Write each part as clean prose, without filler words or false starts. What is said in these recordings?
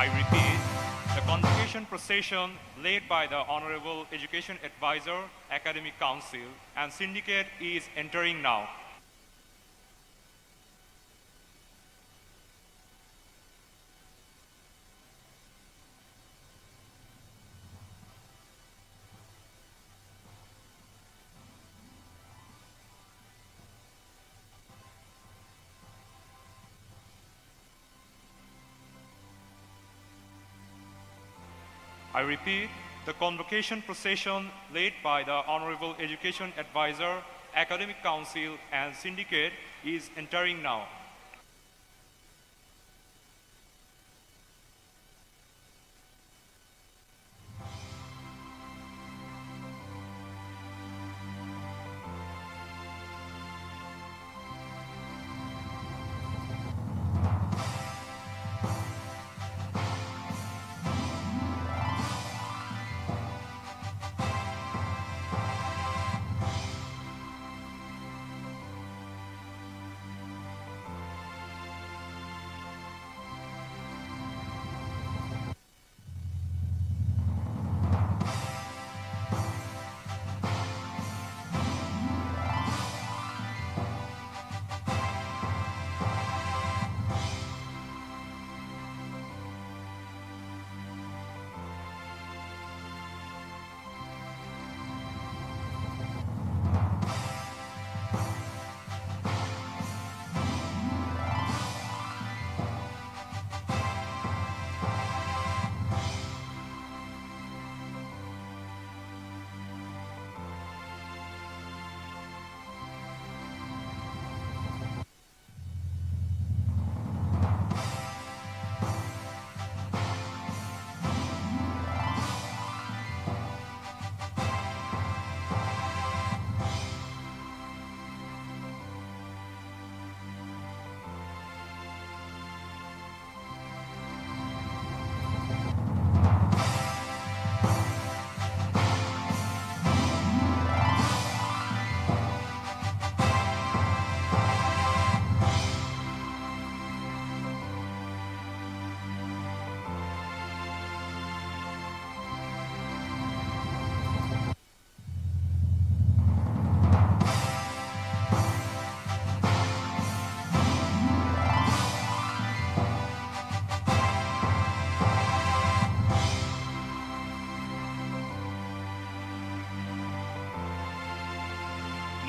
I repeat, the convocation procession led by the Honorable Education Advisor, Academic Council, and Syndicate is entering now. I repeat, the convocation procession led by the Honorable Education Advisor, Academic Council, and Syndicate is entering now.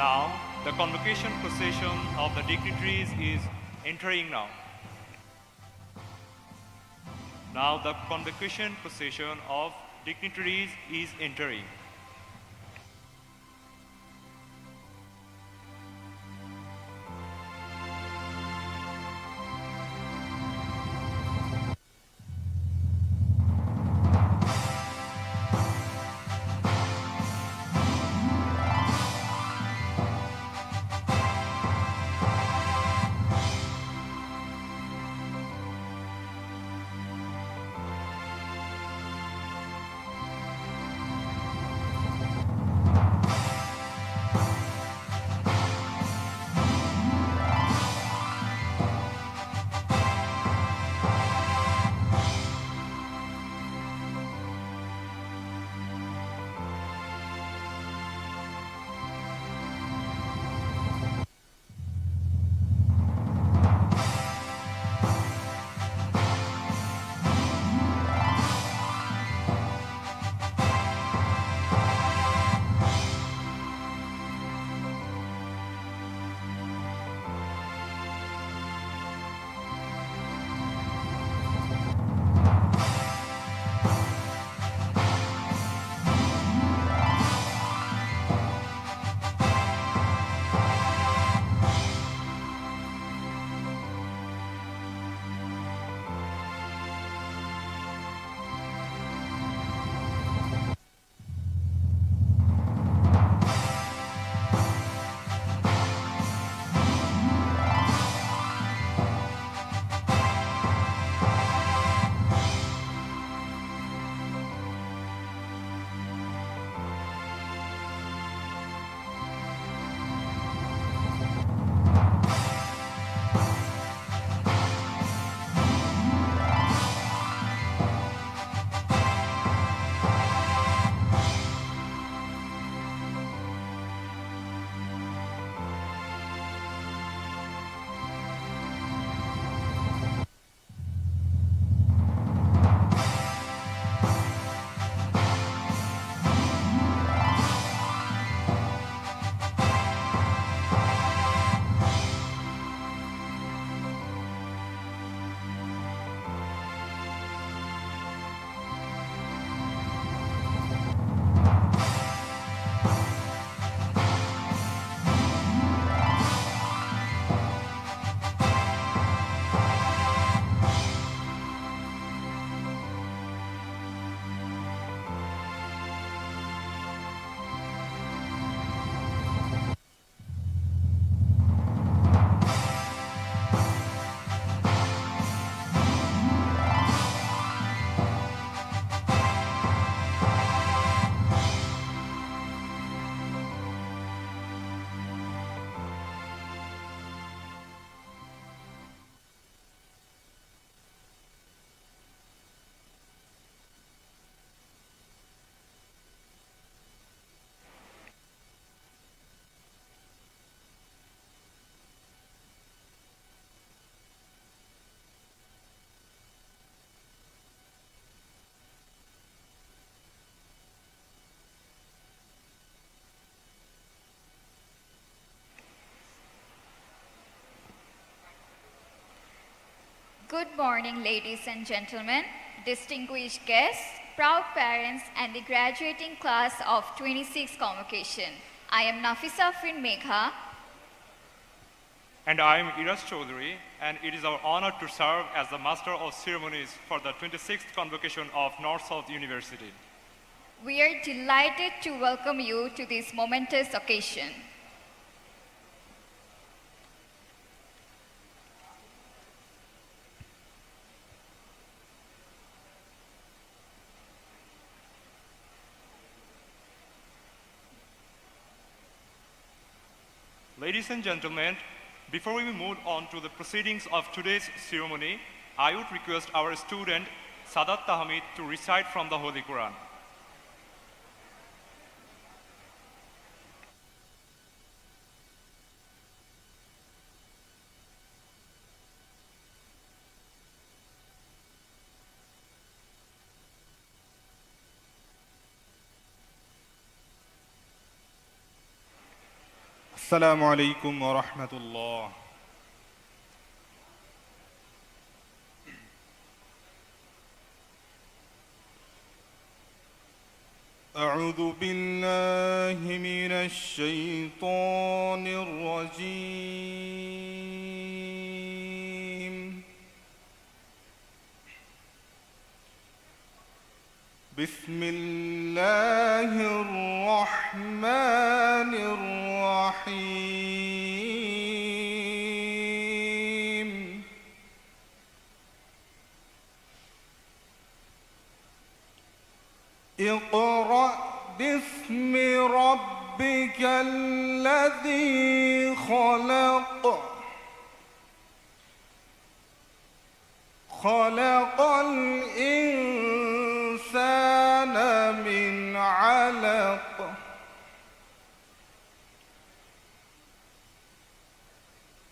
Now, the convocation procession of the dignitaries is entering now. Now, the convocation procession of dignitaries is entering. Good morning, ladies and gentlemen, distinguished guests, proud parents, and the graduating class of 26th Convocation. I am Nafisa Afrin Megha. And I am Iras Chaudhary, and it is our honor to serve as the Master of Ceremonies for the 26th Convocation of North-South University. We are delighted to welcome you to this momentous occasion. Ladies and gentlemen, before we move on to the proceedings of today's ceremony, I would request our student, Sadat Tahmid, to recite from the Holy Quran. السلام عليكم ورحمة الله. أعوذ بالله من الشيطان الرجيم. بسم الله الرحمن الرحيم. اقرأ باسم ربك الذي خلق. خلق الإنسان من علق.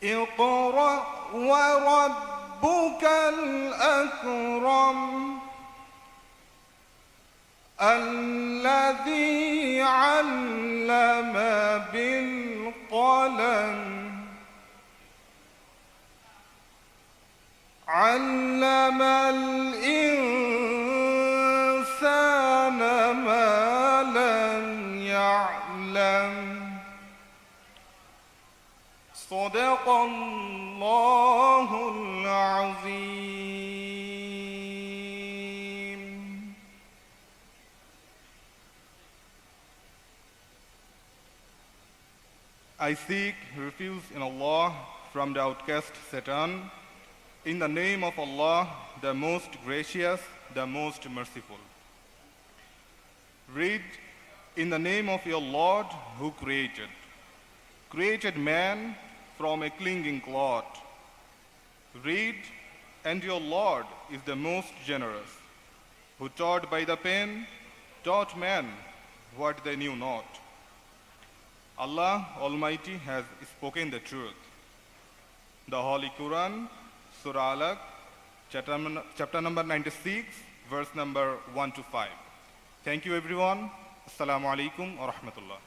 اقرأ وربك الأكرم الذي علم بالقلم. علم الإنسان ما لم يعلم. صدق الله العظيم. I seek refuge in Allah from the outcast Satan. In the name of Allah, the most gracious, the most merciful. Read, in the name of your Lord who created man from a clinging clod. Read, and your Lord is the most generous, who taught by the pen, taught man what they knew not. Allah Almighty has spoken the truth. The Holy Quran, Surah Alaq, chapter number 96, verse number 1 to 5. Thank you everyone. Assalamu alaikum wa rahmatullah.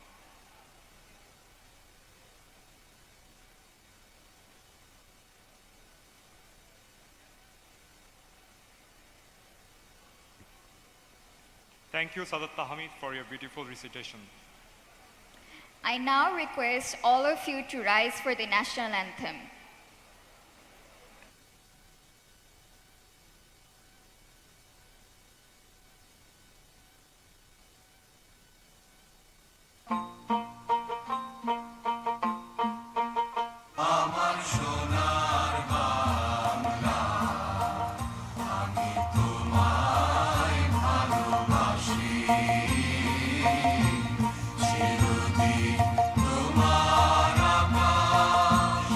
Thank you, Sadat Tahmid, for your beautiful recitation. I now request all of you to rise for the national anthem. চিরদিন তোমার আকাশ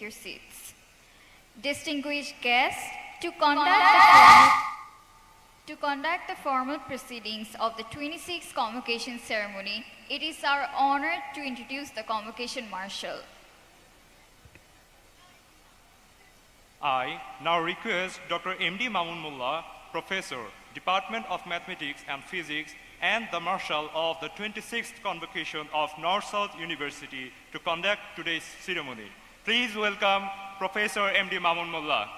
your seats. Distinguished guests, to conduct the formal proceedings of the 26th Convocation ceremony, it is our honor to introduce the Convocation Marshal. I now request Dr. M.D. Mamun Mullah, Professor, Department of Mathematics and Physics, and the Marshal of the 26th Convocation of North-South University to conduct today's ceremony. Please welcome Professor M.D. Mamun Mullah.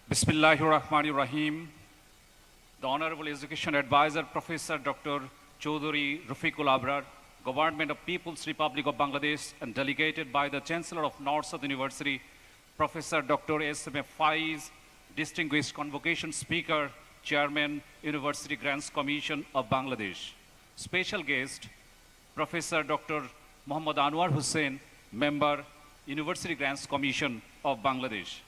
Bismillahirrahmanirrahim. The Honorable Education Advisor, Professor Dr. Chaudhuri Rafiqul Abrar, Government of People's Republic of Bangladesh, and delegated by the Chancellor of North-South University, Professor Dr. S.M.F. Faiz, Distinguished Convocation Speaker, Chairman, University Grants Commission of Bangladesh. Special guest, Professor Dr. Muhammad Anwar Hussain, Member, University Grants Commission of Bangladesh.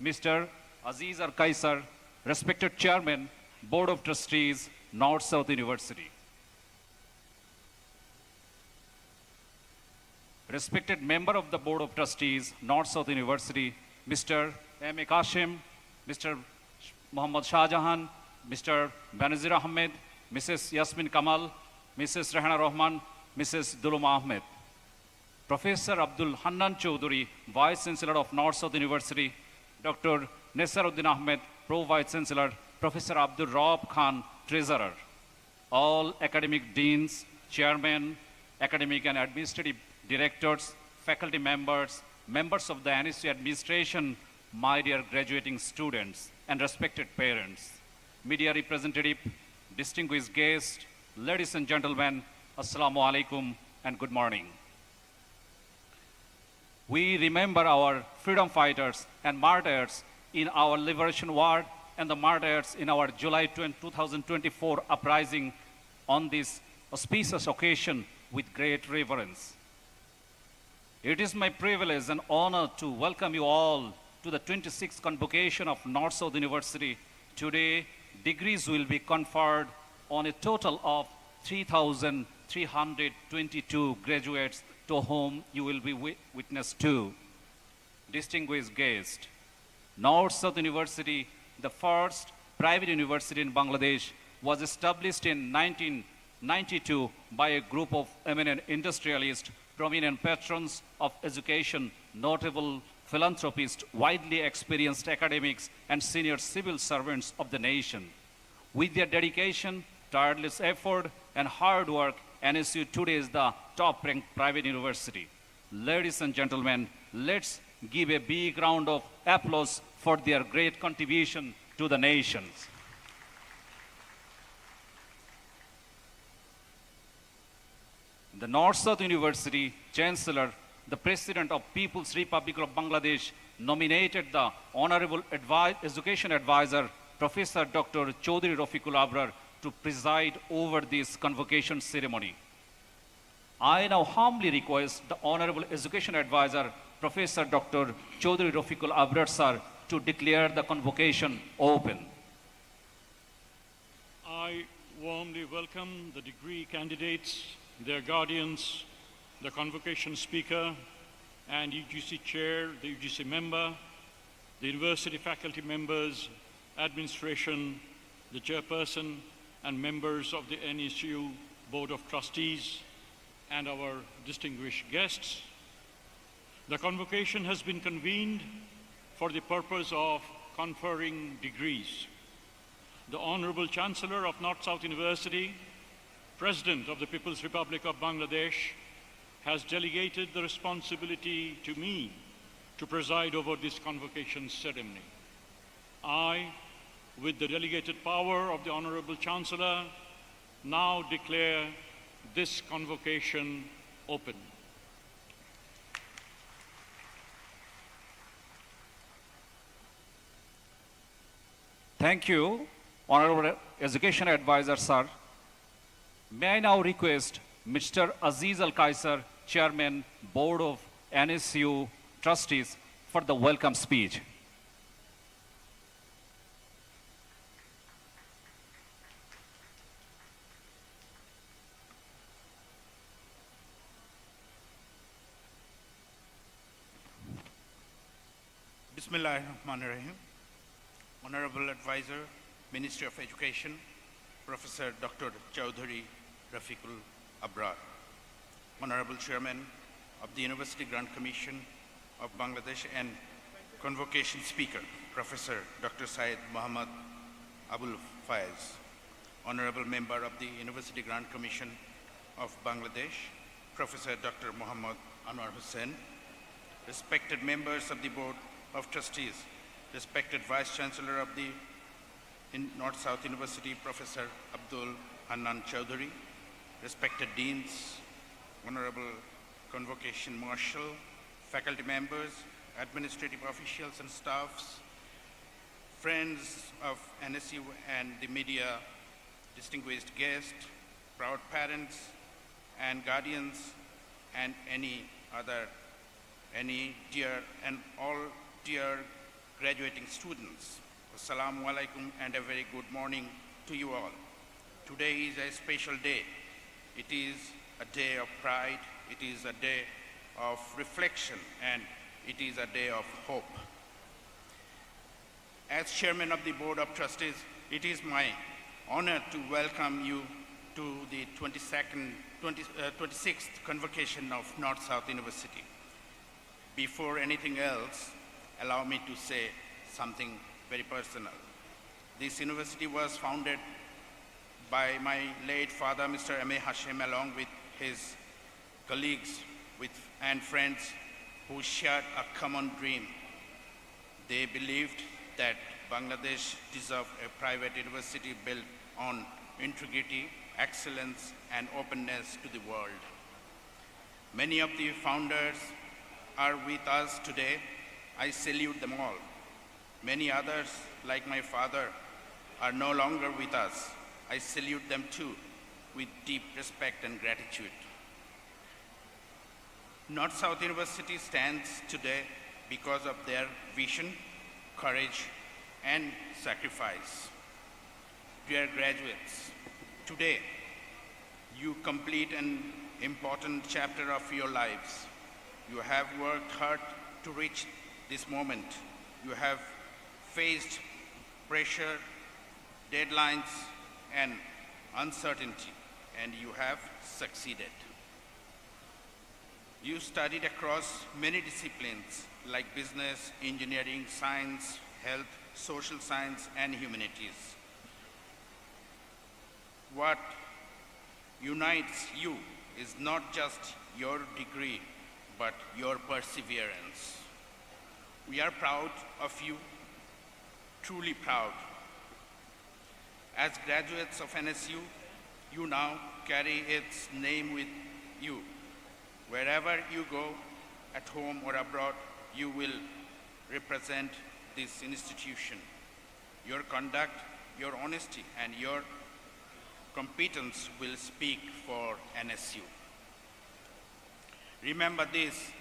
Mr. Aziz Kaisar, respected Chairman, Board of Trustees, North-South University. Respected Member of the Board of Trustees, North-South University, Mr. M. A. Kashim, Mr. Muhammad Shahjahan, Mr. Banazir Ahmed, Mrs. Yasmin Kamal, Mrs. Rehana Rahman, Mrs. Dulum Ahmed. Professor Abdul Hannan Chaudhuri, Vice Chancellor of North-South University, Dr. Nesaruddin Ahmed, Pro Vice Chancellor, Professor Abdul Raab Khan, Treasurer. All academic deans, chairmen, academic and administrative directors, faculty members, members of the NSU administration, my dear graduating students and respected parents, media representative, distinguished guests, ladies and gentlemen, Assalamu alaikum and good morning. We remember our freedom fighters and martyrs in our liberation war and the martyrs in our July 2024 uprising on this auspicious occasion with great reverence. It is my privilege and honor to welcome you all to the 26th Convocation of North-South University. Today, degrees will be conferred on a total of 3,322 graduates to whom you will be witness to. Distinguished guest, North-South University, the first private university in Bangladesh, was established in 1992 by a group of eminent industrialists, prominent patrons of education, notable philanthropists, widely experienced academics, and senior civil servants of the nation. With their dedication, tireless effort, and hard work, NSU today is the top-ranked private university. Ladies and gentlemen, let's give a big round of applause for their great contribution to the nation. The North-South University Chancellor, the President of People's Republic of Bangladesh, nominated the Honorable Education Advisor, Professor Dr. Chaudhuri Rafiqul Abrar, to preside over this convocation ceremony. I now humbly request the Honorable Education Advisor, Professor Dr. Chaudhuri Rafiqul Abrar, sir, to declare the convocation open. I warmly welcome the degree candidates, their guardians, the convocation speaker, and UGC chair, the UGC member, the university faculty members, administration, the chairperson, and members of the NSU Board of Trustees, and our distinguished guests. The convocation has been convened for the purpose of conferring degrees. The Honorable Chancellor of North-South University, President of the People's Republic of Bangladesh, has delegated the responsibility to me to preside over this convocation ceremony. I, with the delegated power of the Honorable Chancellor, now declare this convocation open. Thank you, Honorable Education Advisor, sir. May I now request Mr. Aziz Kaisar, Chairman, Board of NSU Trustees, for the welcome speech. Bismillahirrahmanirrahim. Honorable Advisor, Ministry of Education, Professor Dr. Chaudhary Rafiqul Abrar. Honorable Chairman of the University Grant Commission of Bangladesh and Convocation Speaker, Professor Dr. Syed Muhammad Abul Faiz. Honorable Member of the University Grant Commission of Bangladesh, Professor Dr. Muhammad Anwar Hussain. Respected members of the Board of Trustees, respected Vice Chancellor of the North-South University, Professor Abdul Hannan Chowdhury, respected Deans, Honorable Convocation Marshal, faculty members, administrative officials and staffs, friends of NSU and the media, distinguished guests, proud parents and guardians, and all dear graduating students. Assalamu alaikum and a very good morning to you all. Today is a special day. It is a day of pride, it is a day of reflection, and it is a day of hope. As Chairman of the Board of Trustees, it is my honor to welcome you to the 26th Convocation of North-South University. Before anything else, allow me to say something very personal. This university was founded by my late father, Mr. M.A. Hashim, along with his colleagues and friends who shared a common dream. They believed that Bangladesh deserved a private university built on integrity, excellence, and openness to the world. Many of the founders are with us today. I salute them all. Many others, like my father, are no longer with us. I salute them too, with deep respect and gratitude. North-South University stands today because of their vision, courage, and sacrifice. Dear graduates, today you complete an important chapter of your lives. You have worked hard to reach this moment. You have faced pressure, deadlines, and uncertainty, and you have succeeded. You studied across many disciplines like business, engineering, science, health, social science, and humanities. What unites you is not just your degree, but your perseverance. We are proud of you, truly proud. As graduates of NSU, you now carry its name with you. Wherever you go, at home or abroad, you will represent this institution. Your conduct, your honesty, and your competence will speak for NSU. Remember this,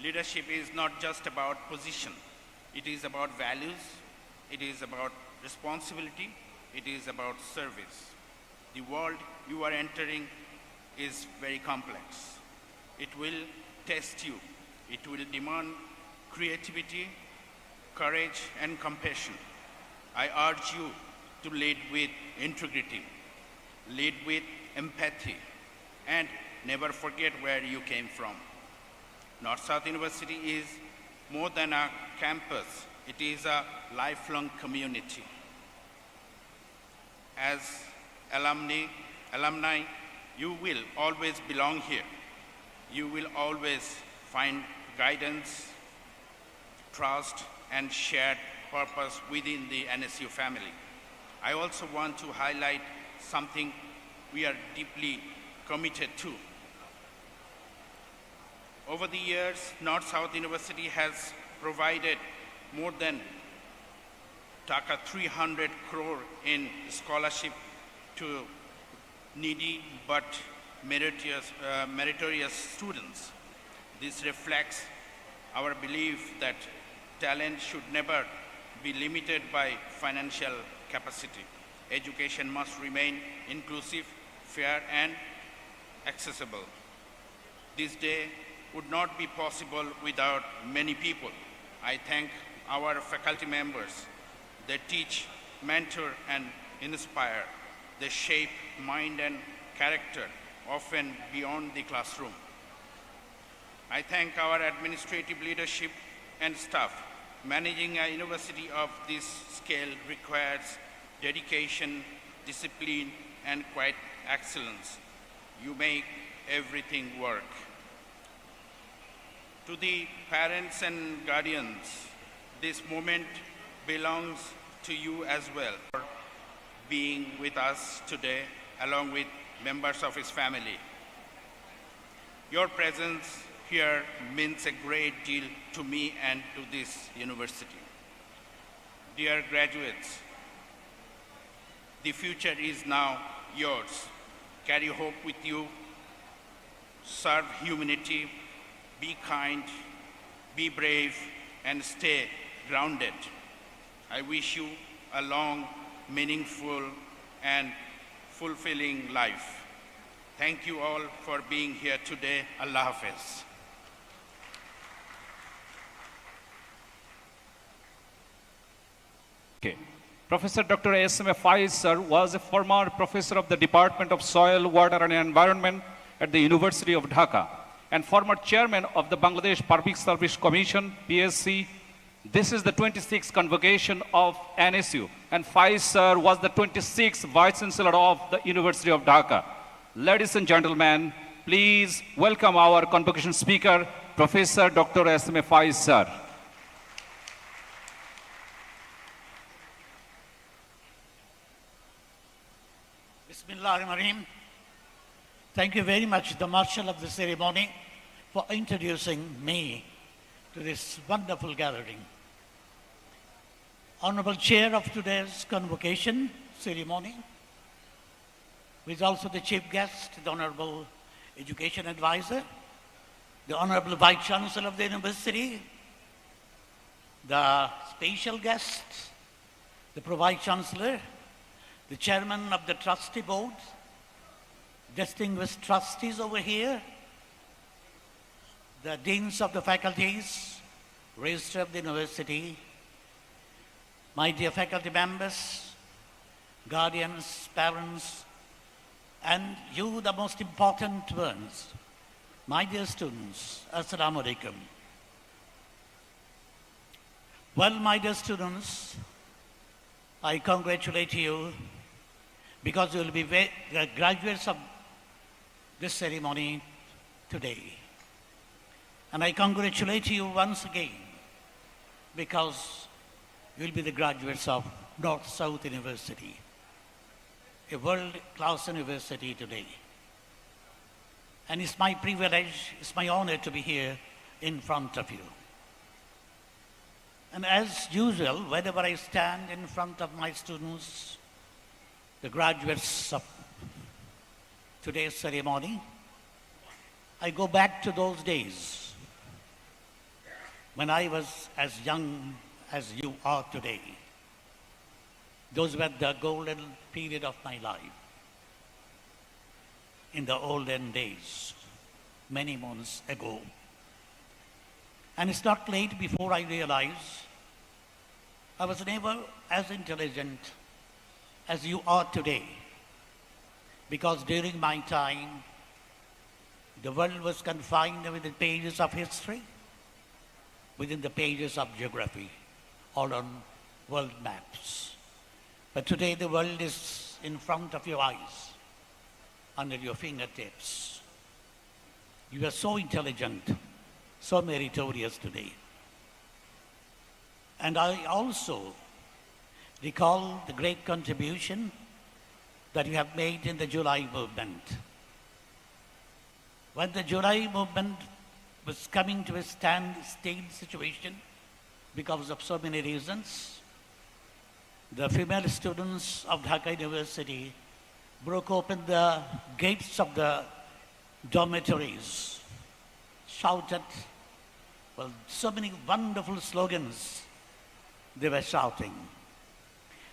leadership is not just about position. It is about values, it is about responsibility, it is about service. The world you are entering is very complex. It will test you. It will demand creativity, courage, and compassion. I urge you to lead with integrity, lead with empathy, and never forget where you came from. North-South University is more than a campus. It is a lifelong community. As alumni, you will always belong here. You will always find guidance, trust, and shared purpose within the NSU family. I also want to highlight something we are deeply committed to. Over the years, North-South University has provided more than 300 crore in scholarship to needy but meritorious students. This reflects our belief that talent should never be limited by financial capacity. Education must remain inclusive, fair, and accessible. This day would not be possible without many people. I thank our faculty members. They teach, mentor, and inspire. They shape mind and character, often beyond the classroom. I thank our administrative leadership and staff. Managing a university of this scale requires dedication, discipline, and quiet excellence. You make everything work. To the parents and guardians, this moment belongs to you as well for being with us today along with members of his family. Your presence here means a great deal to me and to this university. Dear graduates, the future is now yours. Carry hope with you, serve humanity, be kind, be brave, and stay grounded. I wish you a long, meaningful, and fulfilling life. Thank you all for being here today. Allah Hafiz. Okay. Professor Dr. S.M. Faiz, sir, was a former professor of the Department of Soil, Water and Environment at the University of Dhaka and former chairman of the Bangladesh Public Service Commission, PSC. This is the 26th convocation of NSU, and Faiz, sir, was the 26th Vice Chancellor of the University of Dhaka. Ladies and gentlemen, please welcome our convocation speaker, Professor Dr. S.M. Faiz, sir. Bismillahirrahmanirrahim. Thank you very much, the Marshal of the ceremony, for introducing me to this wonderful gathering. Honorable Chair of today's convocation ceremony, who is also the chief guest, the Honorable Education Advisor, the Honorable Vice Chancellor of the University, the special guest, the Pro-Vice Chancellor, the Chairman of the Trustee Board, distinguished trustees over here, the Deans of the Faculties, Registrar of the University, my dear faculty members, guardians, parents, and you, the most important ones, my dear students, Assalamu alaikum. Well, my dear students, I congratulate you because you will be the graduates of this ceremony today. And I congratulate you once again because you will be the graduates of North-South University, a world-class university today. And it's my privilege, it's my honor to be here in front of you. And as usual, whenever I stand in front of my students, the graduates of today's ceremony, I go back to those days when I was as young as you are today. Those were the golden period of my life. In the olden days, many months ago. And it's not late before I realize I was never as intelligent as you are today. Because during my time, the world was confined within the pages of history, within the pages of geography, or on world maps. But today the world is in front of your eyes, under your fingertips. You are so intelligent, so meritorious today. And I also recall the great contribution that you have made in the July movement. When the July movement was coming to a standstill situation because of so many reasons, the female students of Dhaka University broke open the gates of the dormitories, shouted, well, so many wonderful slogans they were shouting.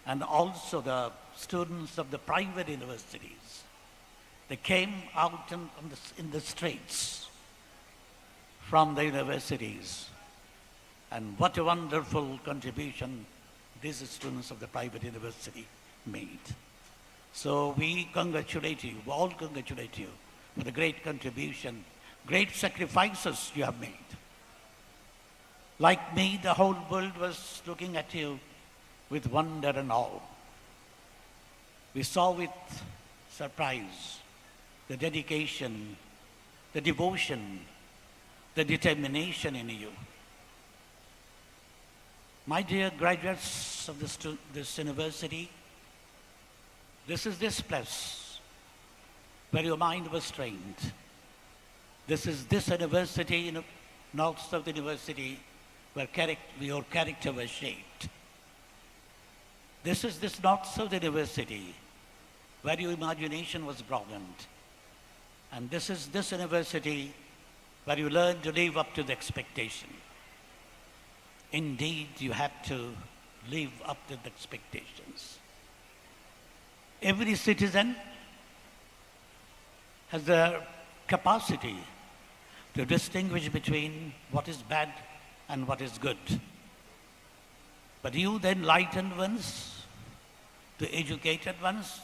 And also the students of the private universities, they came out in the streets from the universities And what a wonderful contribution these students of the private university made. So we congratulate you, we all congratulate you for the great contribution, great sacrifices you have made. Like me, the whole world was looking at you with wonder and awe. We saw with surprise the dedication, the devotion, the determination in you. My dear graduates of this university, this is this place where your mind was trained. This is this university, North-South University, where your character was shaped. This is this North-South University where your imagination was broadened. And this is this university where you learn to live up to the expectation. Indeed, you have to live up to the expectations. Every citizen has the capacity to distinguish between what is bad and what is good. But you, the enlightened ones, the educated ones,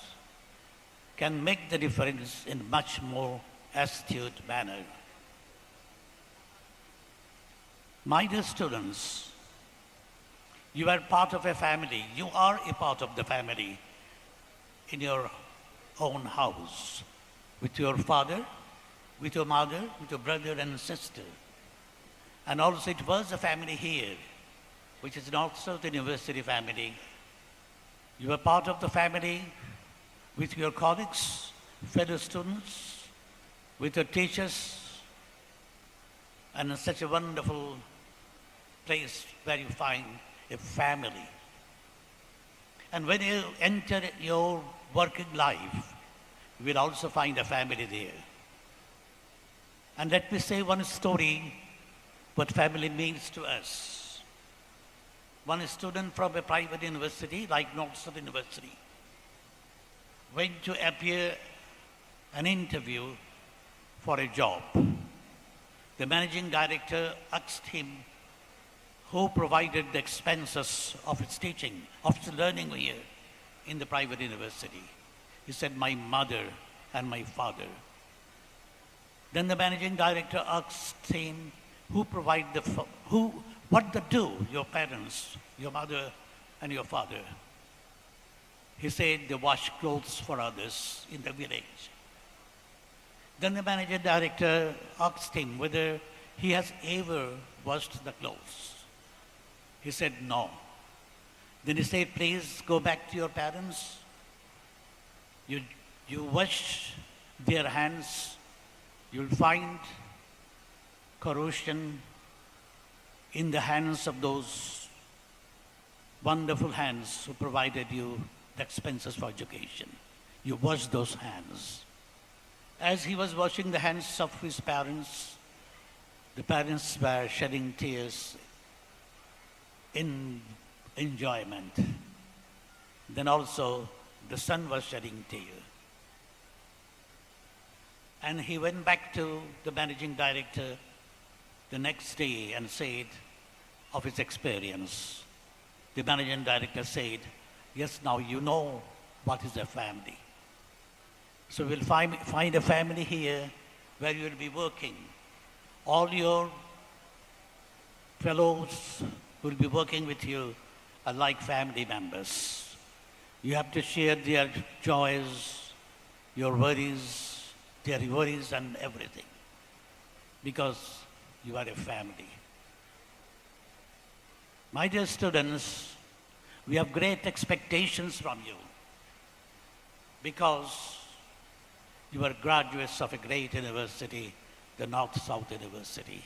can make the difference in much more astute manner. My dear students, you are part of a family. You are a part of the family in your own house, with your father, with your mother, with your brother and sister. And also it was a family here, which is North-South University family. You are part of the family with your colleagues, fellow students, with your teachers, and in such a wonderful place where you find a family. And when you enter your working life, you will also find a family there. And let me say one story, what family means to us. One student from a private university, like North-South University, went to appear an interview for a job. The managing director asked him who provided the expenses of his teaching, of his learning here in the private university. He said, my mother and my father. Then the managing director asked him, what they do, your parents, your mother and your father? He said, they wash clothes for others in the village. Then the managing director asked him whether he has ever washed the clothes. He said, no. Then he said, please go back to your parents. You wash their hands, you'll find corrosion in the hands of those wonderful hands who provided you the expenses for education. You wash those hands. As he was washing the hands of his parents, the parents were shedding tears in enjoyment. Then also the son was shedding tears. And he went back to the managing director the next day and said of his experience. The managing director said, yes, now you know what is a family. So we'll find a family here where you'll be working. All your fellows who will be working with you are like family members. You have to share their joys, your worries, their worries and everything, because you are a family. My dear students, we have great expectations from you because you are graduates of a great university, the North-South University.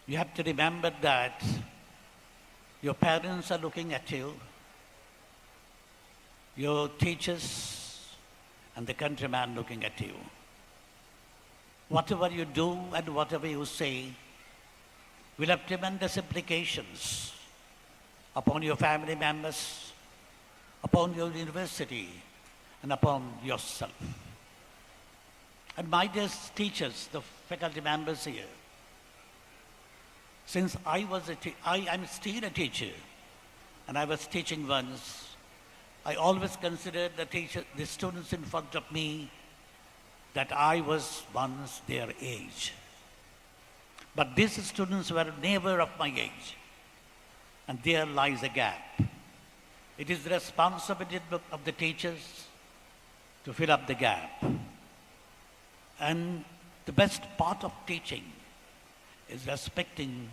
You have to remember that your parents are looking at you, your teachers and the countryman looking at you. Whatever you do and whatever you say will have tremendous implications upon your family members, upon your university, and upon yourself. And my dear teachers, the faculty members here, Since I am still a teacher, and I was teaching once, I always considered the students in front of me that I was once their age. But these students were never of my age, and there lies a gap. It is the responsibility of the teachers to fill up the gap. And the best part of teaching is respecting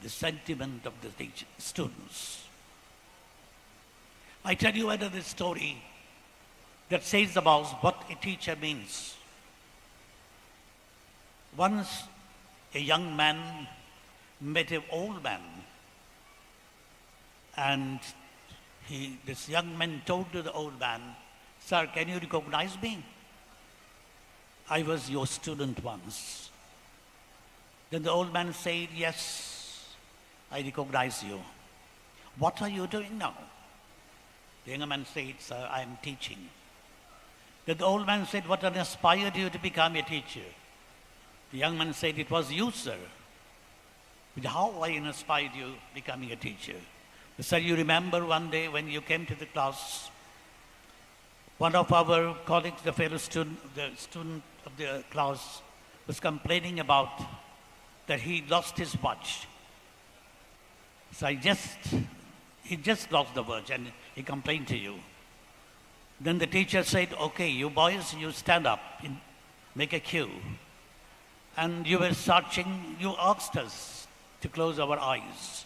the sentiment of the students. I tell you another story that says about what a teacher means. Once a young man met an old man, and this young man told to the old man, "Sir, can you recognize me? I was your student once." Then the old man said, "Yes, I recognize you. What are you doing now?" The young man said, "Sir, I am teaching." Then the old man said, "What inspired you to become a teacher?" The young man said, "It was you, sir." But how I inspired you becoming a teacher? Sir, you remember one day when you came to the class, one of our colleagues, the fellow student, the student of the class, was complaining about that he lost his watch. So he just lost the watch and he complained to you. Then the teacher said, "Okay, you boys, you stand up, make a queue." And you were searching, you asked us to close our eyes.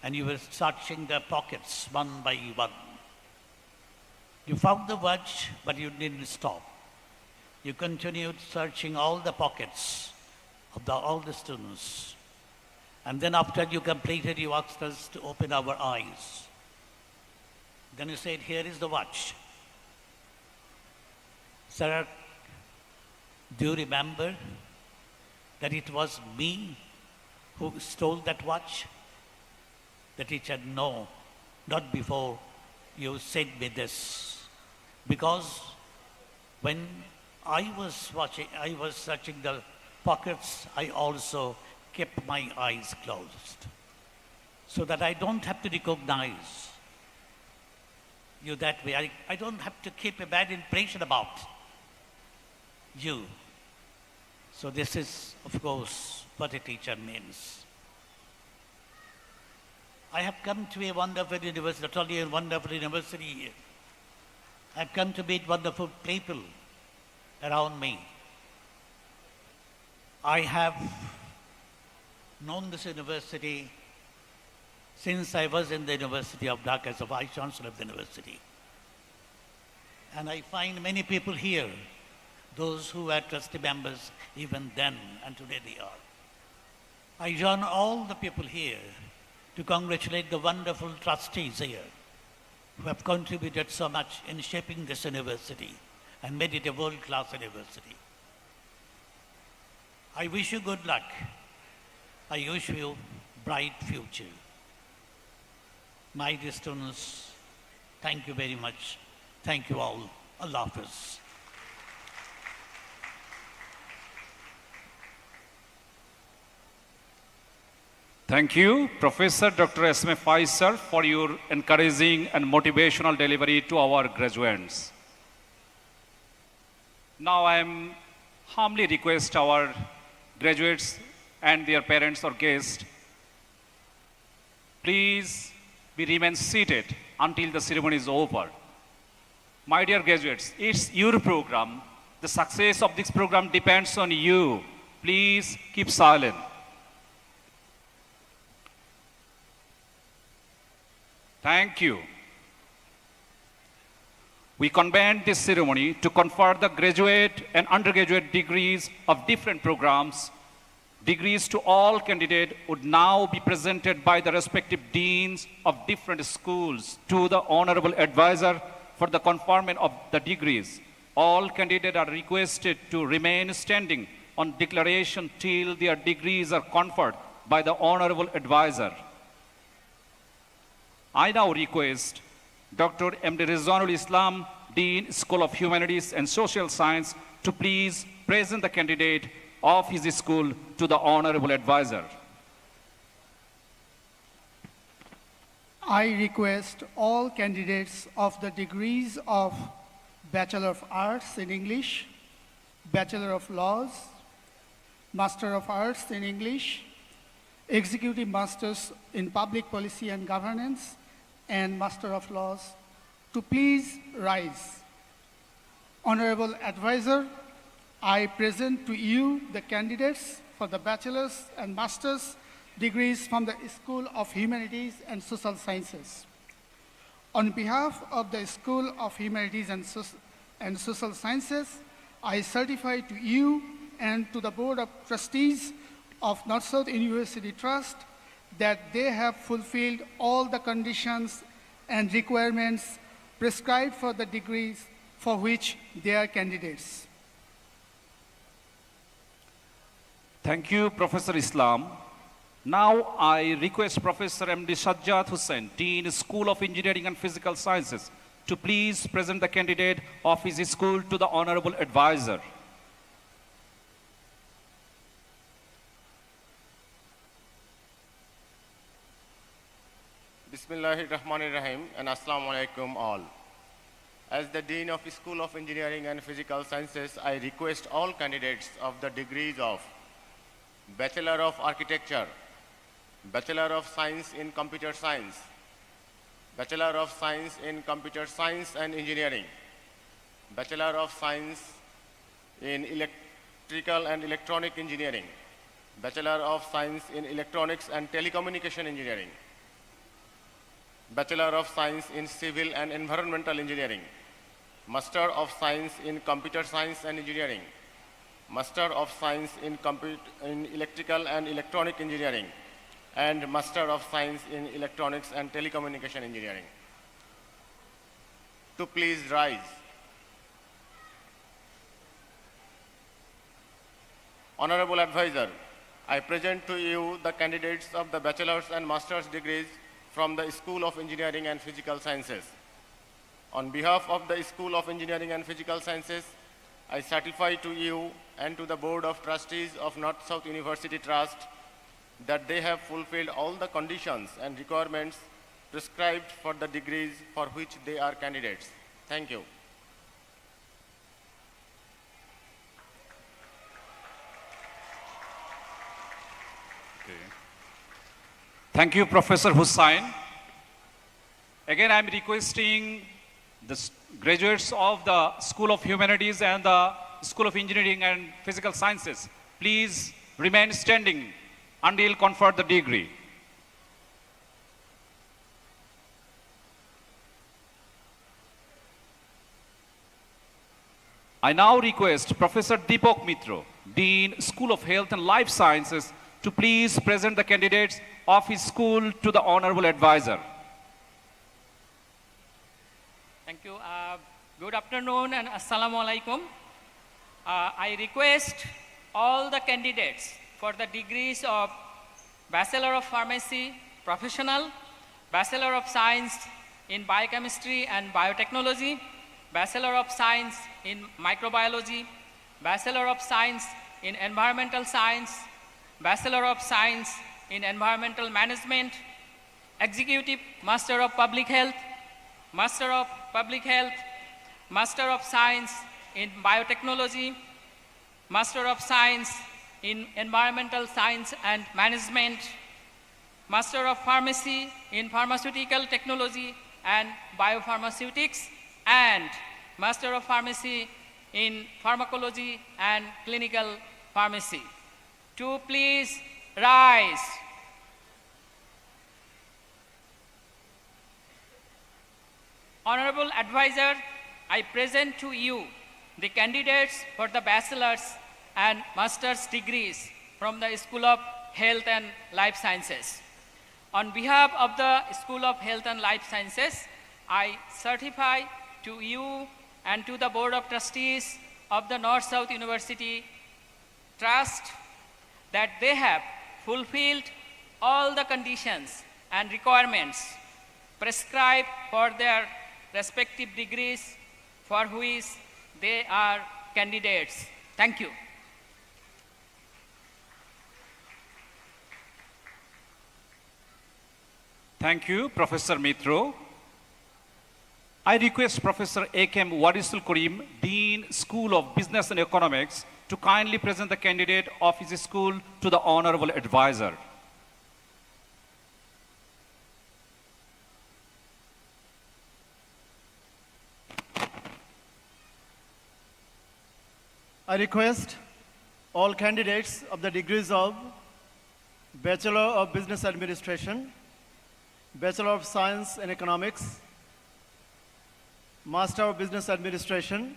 And you were searching the pockets one by one. You found the watch, but you didn't stop. You continued searching all the pockets of all the students. And then after you completed, you asked us to open our eyes. Then you said, "Here is the watch." Sir, do you remember that it was me who stole that watch? The teacher, "No, not before you said me this. Because when I was searching the pockets, I also kept my eyes closed so that I don't have to recognize you that way. I don't have to keep a bad impression about you." So this is, of course, what a teacher means. I have come to a wonderful university, not only a wonderful university here. I have come to meet wonderful people around me. I have known this university since I was in the University of Dhaka as a Vice Chancellor of the university. And I find many people here, those who were trustee members even then, and today they are. I join all the people here to congratulate the wonderful trustees here who have contributed so much in shaping this university and made it a world-class university. I wish you good luck. I wish you bright future. My dear students, thank you very much. Thank you all. Allah Hafiz. Thank you, Professor Dr. S.M. Faisal, for your encouraging and motivational delivery to our graduates. Now I am humbly request our graduates and their parents or guests, please remain seated until the ceremony is over. My dear graduates, it's your program. The success of this program depends on you. Please keep silent. Thank you. We convened this ceremony to confer the graduate and undergraduate degrees of different programs. Degrees to all candidates would now be presented by the respective deans of different schools to the honorable advisor for the conferment of the degrees. All candidates are requested to remain standing on declaration till their degrees are conferred by the honorable advisor. I now request Dr. M.D. Rizwanul Islam, Dean, School of Humanities and Social Science, to please present the candidate of his school to the honorable advisor. I request all candidates of the degrees of Bachelor of Arts in English, Bachelor of Laws, Master of Arts in English, Executive Masters in Public Policy and Governance, and Master of Laws to please rise. Honorable Advisor, I present to you the candidates for the Bachelor's and Master's degrees from the School of Humanities and Social Sciences. On behalf of the School of Humanities and Social Sciences, I certify to you and to the Board of Trustees of North-South University Trust that they have fulfilled all the conditions and requirements prescribed for the degrees for which they are candidates. Thank you, Professor Islam. Now I request Professor MD Sajjad Hussain, Dean, School of Engineering and Physical Sciences, to please present the candidate of his school to the Honorable Advisor. Bismillahirrahmanirrahim and Assalamu alaikum all. As the Dean of School of Engineering and Physical Sciences, I request all candidates of the degrees of Bachelor of Architecture, Bachelor of Science in Computer Science, Bachelor of Science in Computer Science and Engineering, Bachelor of Science in Electrical and Electronic Engineering, Bachelor of Science in Electronics and Telecommunication Engineering, Bachelor of Science in Civil and Environmental Engineering, Master of Science in Computer Science and Engineering, Master of Science in Electrical and Electronic Engineering, and Master of Science in Electronics and Telecommunication Engineering. To please rise. Honorable Advisor, I present to you the candidates of the Bachelor's and Master's degrees from the School of Engineering and Physical Sciences. On behalf of the School of Engineering and Physical Sciences, I certify to you and to the Board of Trustees of North-South University Trust that they have fulfilled all the conditions and requirements prescribed for the degrees for which they are candidates. Thank you. Thank you, Professor Hussain. Again, I'm requesting the graduates of the School of Humanities and the School of Engineering and Physical Sciences, please remain standing until conferred the degree. I now request Professor Deepak Mitra, Dean, School of Health and Life Sciences, to please present the candidates of his school to the Honorable Advisor. Thank you. Good afternoon and Assalamu alaikum. I request all the candidates for the degrees of Bachelor of Pharmacy, Professional, Bachelor of Science in Biochemistry and Biotechnology, Bachelor of Science in Microbiology, Bachelor of Science in Environmental Science, Bachelor of Science in Environmental Management, Executive Master of Public Health, Master of Public Health, Master of Science in Biotechnology, Master of Science in Environmental Science and Management, Master of Pharmacy in Pharmaceutical Technology and Biopharmaceutics, and Master of Pharmacy in Pharmacology and Clinical Pharmacy. To please rise. Honorable Advisor, I present to you the candidates for the Bachelor's and Master's degrees from the School of Health and Life Sciences. On behalf of the School of Health and Life Sciences, I certify to you and to the Board of Trustees of the North-South University Trust that they have fulfilled all the conditions and requirements prescribed for their respective degrees for which they are candidates. Thank you. Thank you, Professor Mitro. I request Professor A.K.M. Warisul Karim, Dean, School of Business and Economics, to kindly present the candidate of his school to the Honorable Advisor. I request all candidates of the degrees of Bachelor of Business Administration, Bachelor of Science in Economics, Master of Business Administration,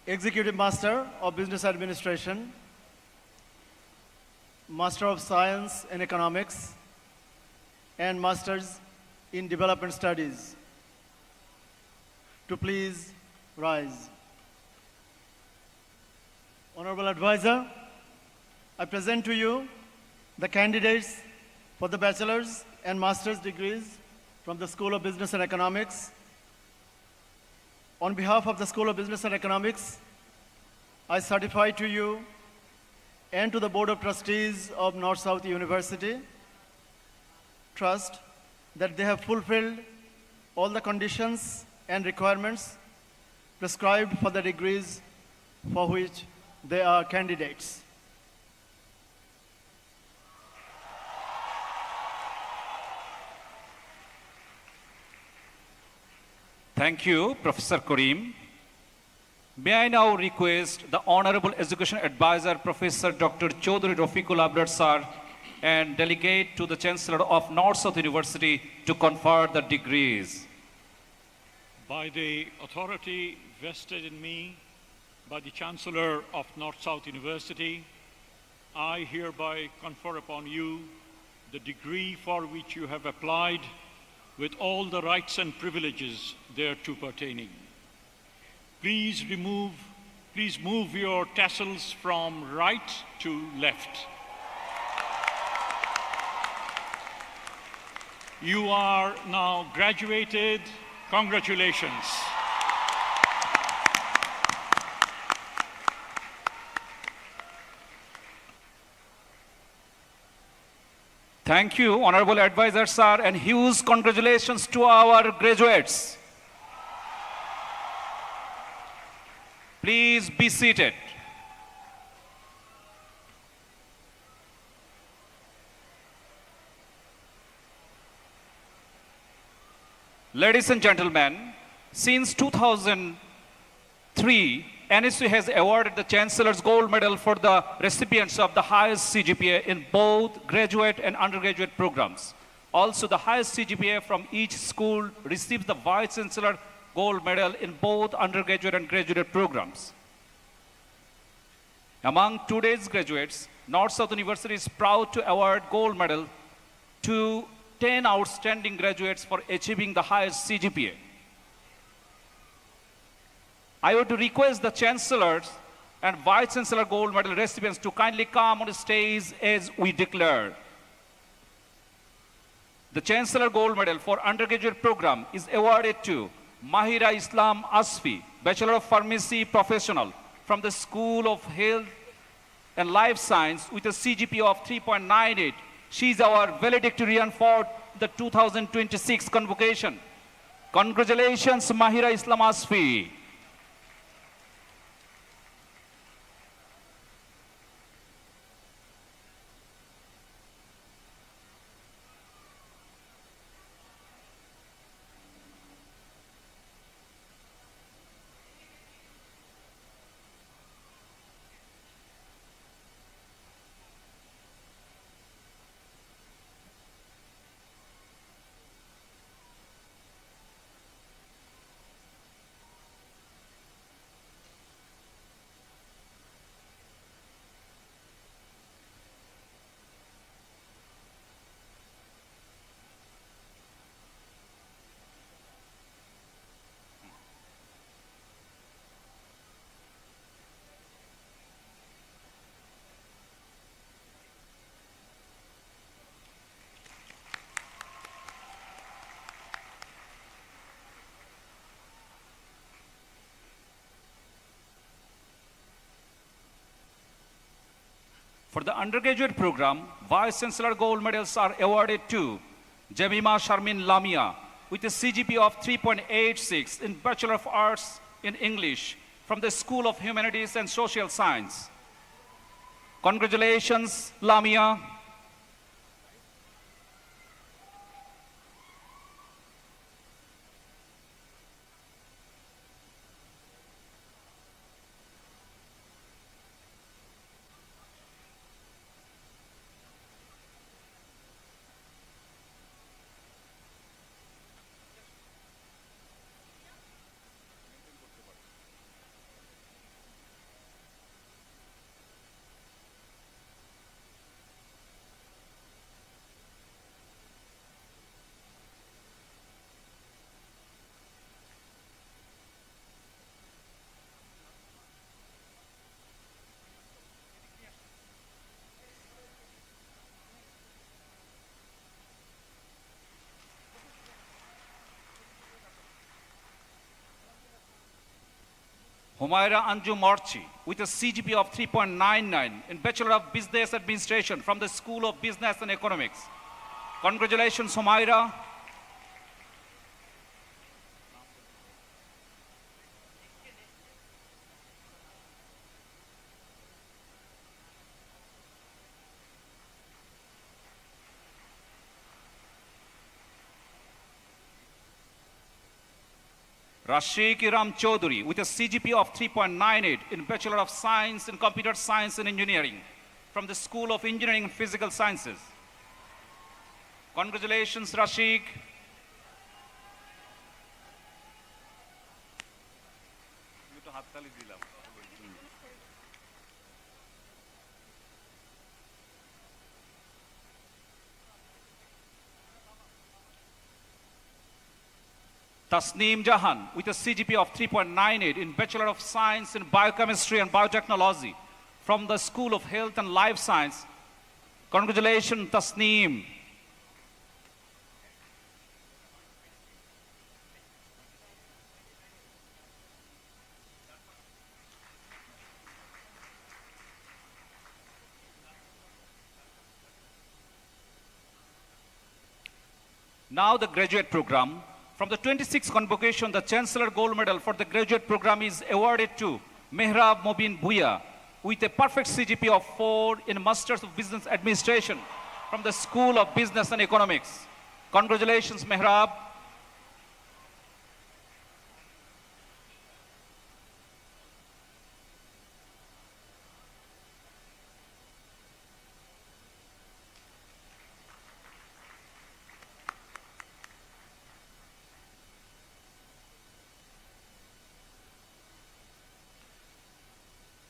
Executive Master of Business Administration, Master of Science in Economics, and Masters in Development Studies to please rise. Honorable Advisor, I present to you the candidates for the bachelor's and master's degrees from the School of Business and Economics. On behalf of the School of Business and Economics, I certify to you and to the Board of Trustees of North-South University Trust that they have fulfilled all the conditions and requirements prescribed for the degrees for which they are candidates. Thank you, Professor Karim. May I now request the Honorable Education Advisor, Professor Dr. Chaudhary Rafiqul Abrar Sir, and delegate to the Chancellor of North-South University to confer the degrees. By the authority vested in me by the Chancellor of North-South University, I hereby confer upon you the degree for which you have applied with all the rights and privileges thereto pertaining. Please move your tassels from right to left. You are now graduated. Congratulations. Thank you, Honorable Advisor Sir, and huge congratulations to our graduates. Please be seated. Ladies and gentlemen, since 2003, NSU has awarded the Chancellor's Gold Medal for the recipients of the highest CGPA in both graduate and undergraduate programs. Also, the highest CGPA from each school receives the Vice Chancellor Gold Medal in both undergraduate and graduate programs. Among today's graduates, North-South University is proud to award Gold Medal to 10 outstanding graduates for achieving the highest CGPA. I would request the Chancellors and Vice Chancellor Gold Medal recipients to kindly come on the stage as we declare. The Chancellor Gold Medal for undergraduate program is awarded to Mahira Islam Asfi, Bachelor of Pharmacy Professional from the School of Health and Life Science with a CGPA of 3.98. She is our valedictorian for the 2026 convocation. Congratulations, Mahira Islam Asfi. For the undergraduate program, Vice Chancellor Gold Medals are awarded to Jemima Sharmin Lamia with a CGPA of 3.86 in Bachelor of Arts in English from the School of Humanities and Social Science. Congratulations, Lamia. Humaira Anju Morchi with a CGPA of 3.99 in Bachelor of Business Administration from the School of Business and Economics. Congratulations, Humaira. Rashik Iram Chaudhary with a CGPA of 3.98 in Bachelor of Science in Computer Science and Engineering from the School of Engineering and Physical Sciences. Congratulations, Rashik. Tasneem Jahan with a CGPA of 3.98 in Bachelor of Science in Biochemistry and Biotechnology from the School of Health and Life Science. Congratulations, Tasneem. Now the graduate program. From the 26th Convocation, the Chancellor Gold Medal for the graduate program is awarded to Mehrab Mobin Bhuya with a perfect CGPA of 4 in Masters of Business Administration from the School of Business and Economics. Congratulations, Mehrab.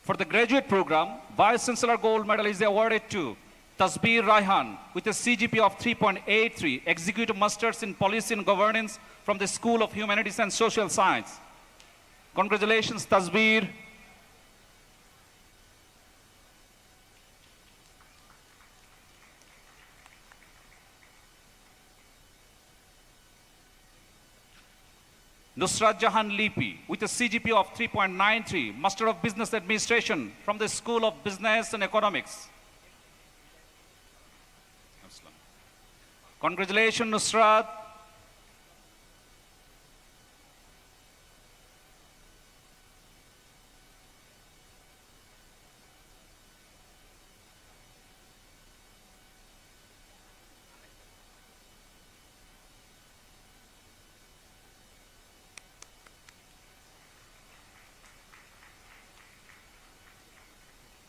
For the graduate program, Vice Chancellor Gold Medal is awarded to Tasbir Raihan with a CGPA of 3.83, Executive Masters in Policy and Governance from the School of Humanities and Social Science. Congratulations, Tasbir. Nusrat Jahan Lipi with a CGPA of 3.93, Master of Business Administration from the School of Business and Economics. Congratulations, Nusrat.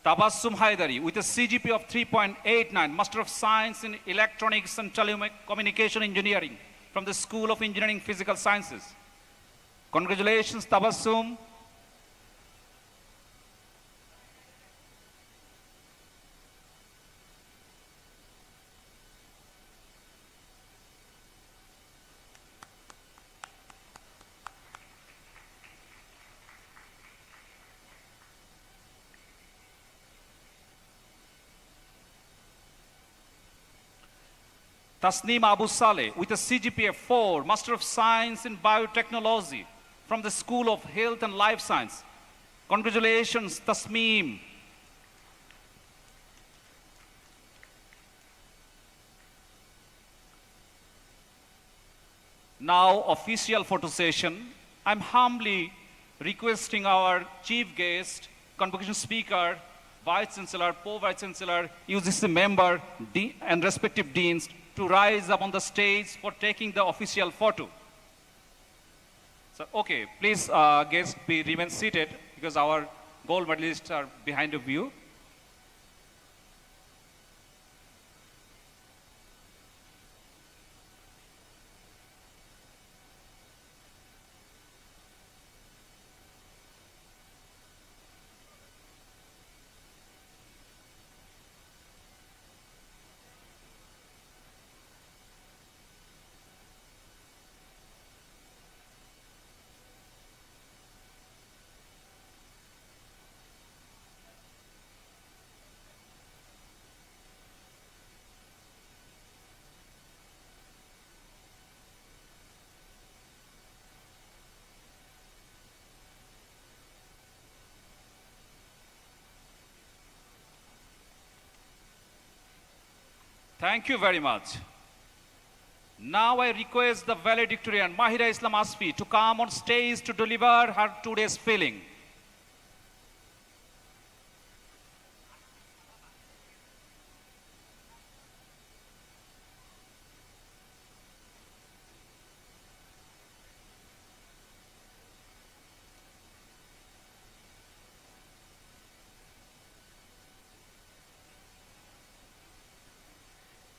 Tabassum Haidari with a CGPA of 3.89, Master of Science in Electronics and Telecommunication Engineering from the School of Engineering Physical Sciences. Congratulations, Tabassum. Tasneem Abu Saleh with a CGPA 4, Master of Science in Biotechnology from the School of Health and Life Science. Congratulations, Tasneem. now official photo session. I'm humbly requesting our chief guest, convocation speaker, Vice Chancellor, Vice Chancellor, UGC member, and respective deans to rise up on the stage for taking the official photo. So, okay, please guests remain seated because our gold medalists are behind of you. Thank you very much. Now I request the valedictorian, Mahira Islam Asfi, to come on stage to deliver her today's feeling.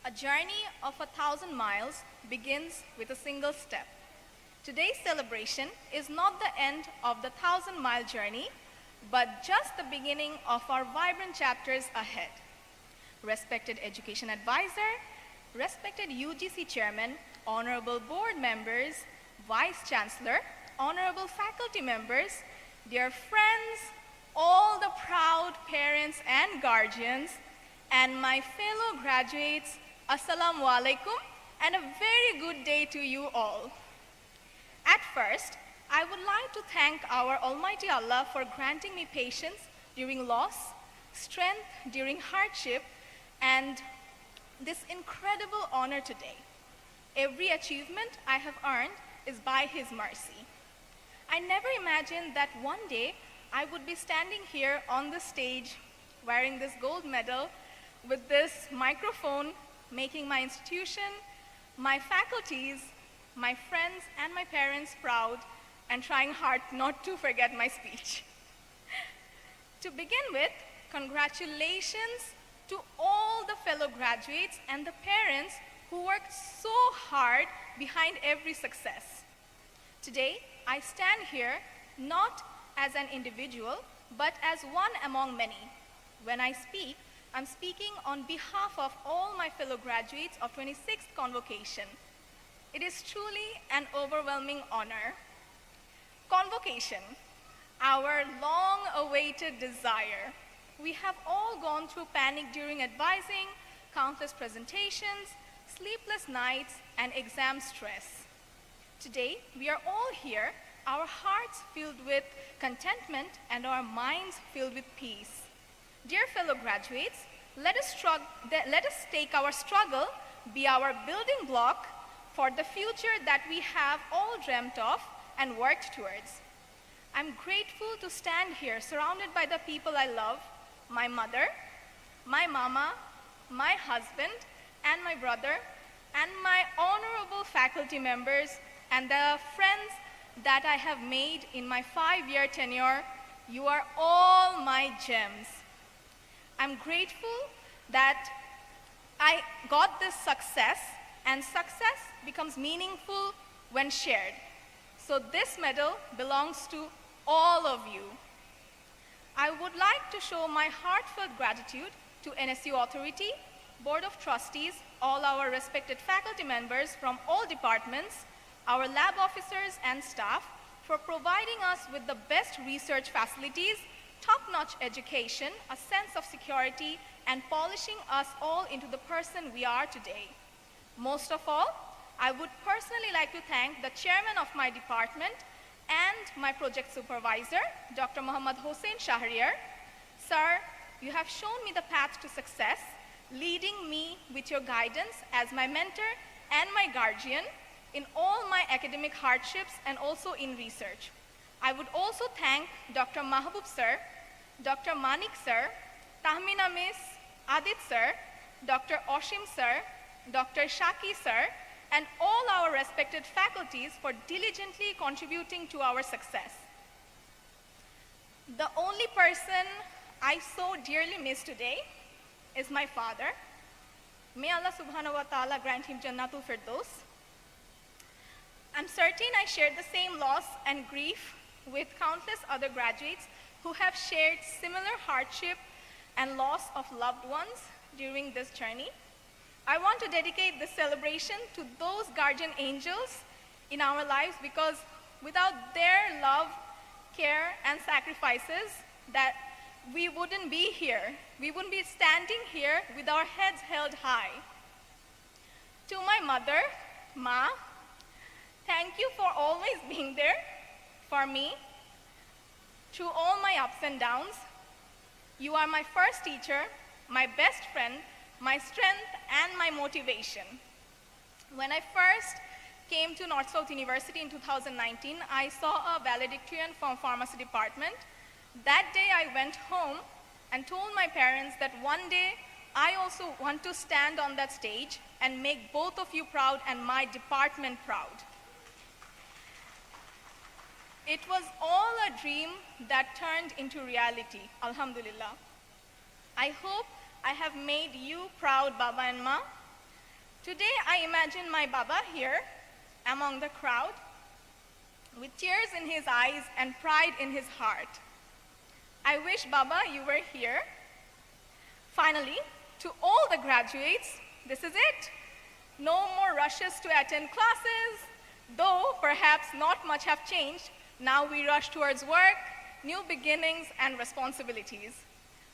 A journey of 1,000 miles begins with a single step. Today's celebration is not the end of the 1,000-mile journey, but just the beginning of our vibrant chapters ahead. Respected education advisor, respected UGC chairman, honorable board members, vice chancellor, honorable faculty members, dear friends, all the proud parents and guardians, and my fellow graduates, Assalamu alaikum, and a very good day to you all. At first, I would like to thank our Almighty Allah for granting me patience during loss, strength during hardship, and this incredible honor today. Every achievement I have earned is by His mercy. I never imagined that one day I would be standing here on the stage wearing this gold medal with this microphone, making my institution, my faculties, my friends, and my parents proud, and trying hard not to forget my speech. To begin with, congratulations to all the fellow graduates and the parents who worked so hard behind every success. Today, I stand here not as an individual, but as one among many. When I speak, I'm speaking on behalf of all my fellow graduates of 26th Convocation. It is truly an overwhelming honor. Convocation, our long-awaited desire. We have all gone through panic during advising, countless presentations, sleepless nights, and exam stress. Today, we are all here, our hearts filled with contentment and our minds filled with peace. Dear fellow graduates, let us take our struggle be our building block for the future that we have all dreamt of and worked towards. I'm grateful to stand here surrounded by the people I love, my mother, my mama, my husband, and my brother, and my honorable faculty members, and the friends that I have made in my 5-year tenure. You are all my gems. I'm grateful that I got this success, and success becomes meaningful when shared. So this medal belongs to all of you. I would like to show my heartfelt gratitude to NSU Authority, Board of Trustees, all our respected faculty members from all departments, our lab officers and staff for providing us with the best research facilities, top-notch education, a sense of security, and polishing us all into the person we are today. Most of all, I would personally like to thank the chairman of my department and my project supervisor, Dr. Muhammad Hossein Shahriar. Sir, you have shown me the path to success, leading me with your guidance as my mentor and my guardian. in all my academic hardships and also in research. I would also thank Dr. Mahabub sir, Dr. Manik sir, Tahmina miss, Adit sir, Dr. Oshim sir, Dr. Shaki sir, and all our respected faculties for diligently contributing to our success. The only person I so dearly miss today is my father. May Allah subhanahu wa ta'ala grant him Jannatul Firdaus. I'm certain I shared the same loss and grief with countless other graduates who have shared similar hardship and loss of loved ones during this journey. I want to dedicate this celebration to those guardian angels in our lives, because without their love, care, and sacrifices, that we wouldn't be here. We wouldn't be standing here with our heads held high. To my mother, Ma, thank you for always being there for me through all my ups and downs. You are my first teacher, my best friend, my strength, and my motivation. When I first came to North-South University in 2019, I saw a valedictorian from pharmacy department. That day I went home and told my parents that one day I also want to stand on that stage and make both of you proud and my department proud. It was all a dream that turned into reality, alhamdulillah. I hope I have made you proud, Baba and Ma. Today I imagine my Baba here among the crowd with tears in his eyes and pride in his heart. I wish, Baba, you were here. Finally, to all the graduates, this is it. No more rushes to attend classes, though perhaps not much have changed. Now we rush towards work, new beginnings, and responsibilities.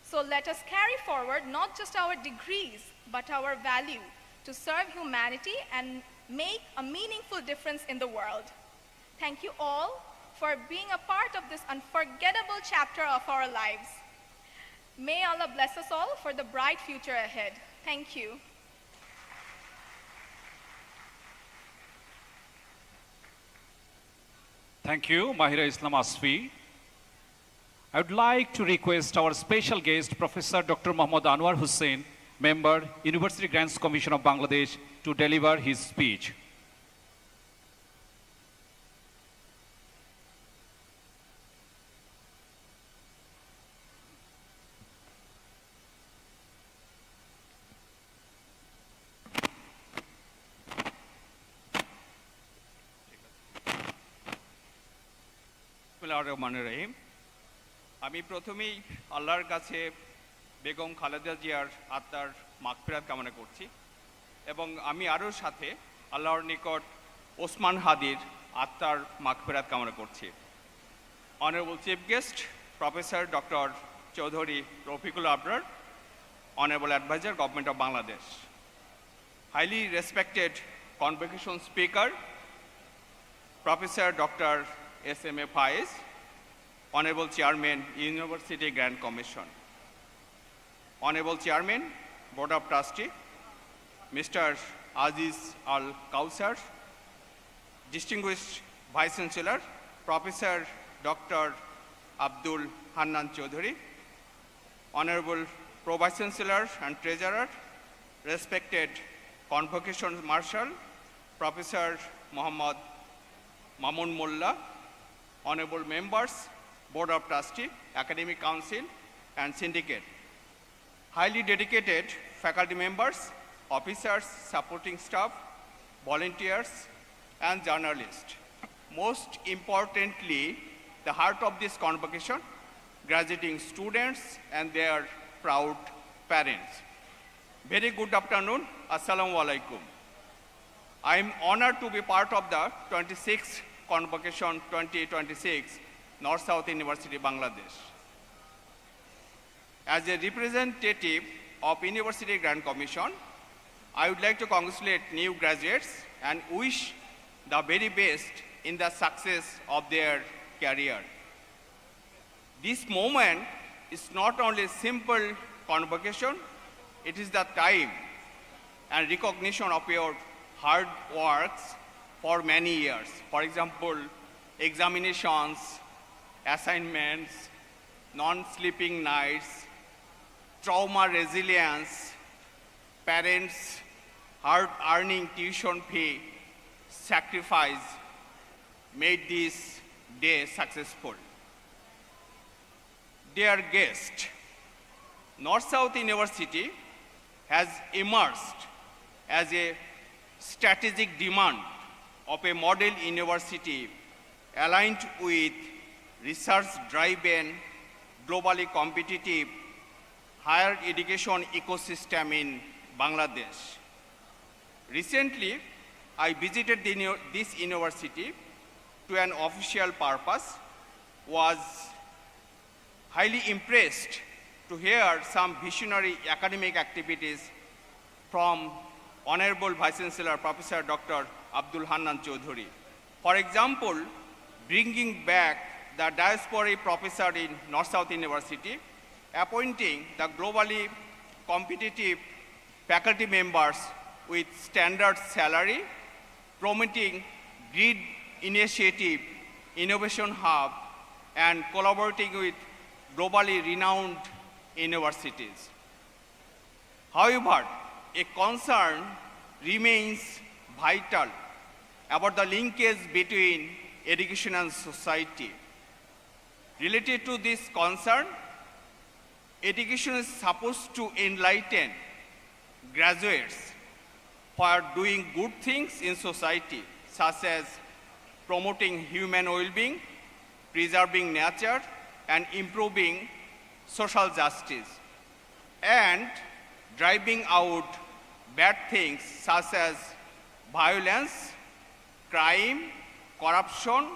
So let us carry forward not just our degrees, but our value to serve humanity and make a meaningful difference in the world. Thank you all for being a part of this unforgettable chapter of our lives. May Allah bless us all for the bright future ahead. Thank you. Thank you, Mahira Islam Asfi. I would like to request our special guest, Professor Dr. Muhammad Anwar Hussain, member, University Grants Commission of Bangladesh, to deliver his speech. রহিম আমি প্রথমেই আল্লাহর কাছে বেগম খালেদা জিয়ার আত্মার মাগফিরাত কামনা করছি এবং আমি আরও সাথে আল্লাহর নিকট ওসমান হাদির আত্মার মাগফিরাত কামনা করছি। Honorable Chief Guest, Professor Dr. Chaudhary Rafiqul Abrar, Honorable Advisor, Government of Bangladesh. Highly respected Convocation Speaker, Professor Dr. S.M.A. Faiz, Honorable Chairman, University Grant Commission. Honorable Chairman, Board of Trustee, Mr. Aziz Al Kausar, Distinguished Vice Chancellor, Professor Dr. Abdul Hannan Chaudhary, Honorable Pro Vice Chancellor and Treasurer, respected Convocation Marshal, Professor Muhammad Mamun Mullah, Honorable Members, Board of Trustee, Academic Council, and Syndicate, highly dedicated faculty members, officers, supporting staff, volunteers, and journalists. Most importantly, the heart of this convocation, graduating students and their proud parents. Very good afternoon. Assalamu alaikum. I am honored to be part of the 26th Convocation 2026, North-South University, Bangladesh. As a representative of University Grant Commission, I would like to congratulate new graduates and wish the very best in the success of their career. This moment is not only simple convocation, it is the time and recognition of your hard works for many years. For example, examinations, assignments, non-sleeping nights, trauma resilience, parents hard-earning tuition fee, sacrifice made this day successful. Dear guest, North-South University has emerged as a strategic demand of a model university aligned with research-driven, globally competitive higher education ecosystem in Bangladesh. Recently, I visited this university to an official purpose, was highly impressed to hear some visionary academic activities from Honorable Vice Chancellor Professor Dr. Abdul Hannan Chaudhuri. For example, bringing back the diaspora professor in North-South University, appointing the globally competitive faculty members with standard salary, promoting grid initiative, innovation hub, and collaborating with globally renowned universities. However, a concern remains vital about the linkage between education and society. Related to this concern, education is supposed to enlighten graduates for doing good things in society, such as promoting human well-being, preserving nature, and improving social justice, and driving out bad things such as violence, crime, corruption,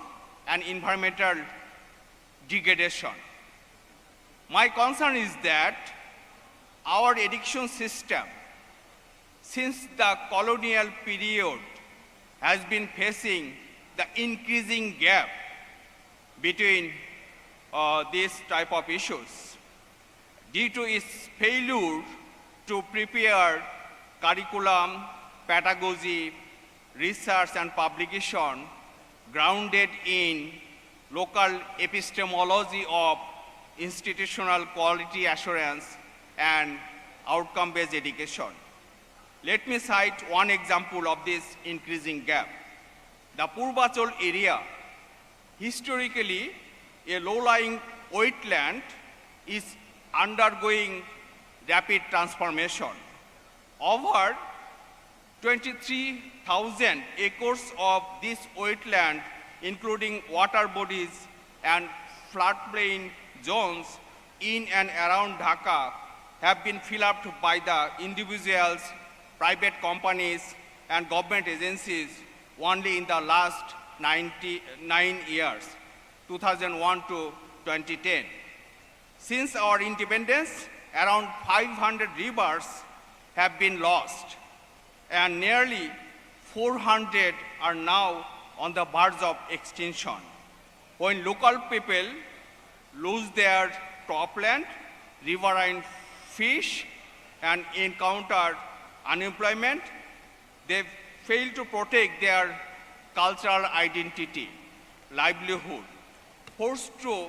and environmental degradation. My concern is that our education system, since the colonial period, has been facing the increasing gap between these type of issues due to its failure to prepare curriculum, pedagogy, research and publication grounded in local epistemology of institutional quality assurance and outcome-based education. Let me cite one example of this increasing gap. The Purvachal area, historically a low-lying wetland, is undergoing rapid transformation. Over 23,000 acres of this wetland, including water bodies and floodplain zones in and around Dhaka, have been filled up by the individuals, private companies, and government agencies only in the last 9 years, 2001 to 2010. Since our independence, around 500 rivers have been lost, and nearly 400 are now on the verge of extinction. When local people lose their cropland, riverine fish, and encounter unemployment, they fail to protect their cultural identity, livelihood, forced to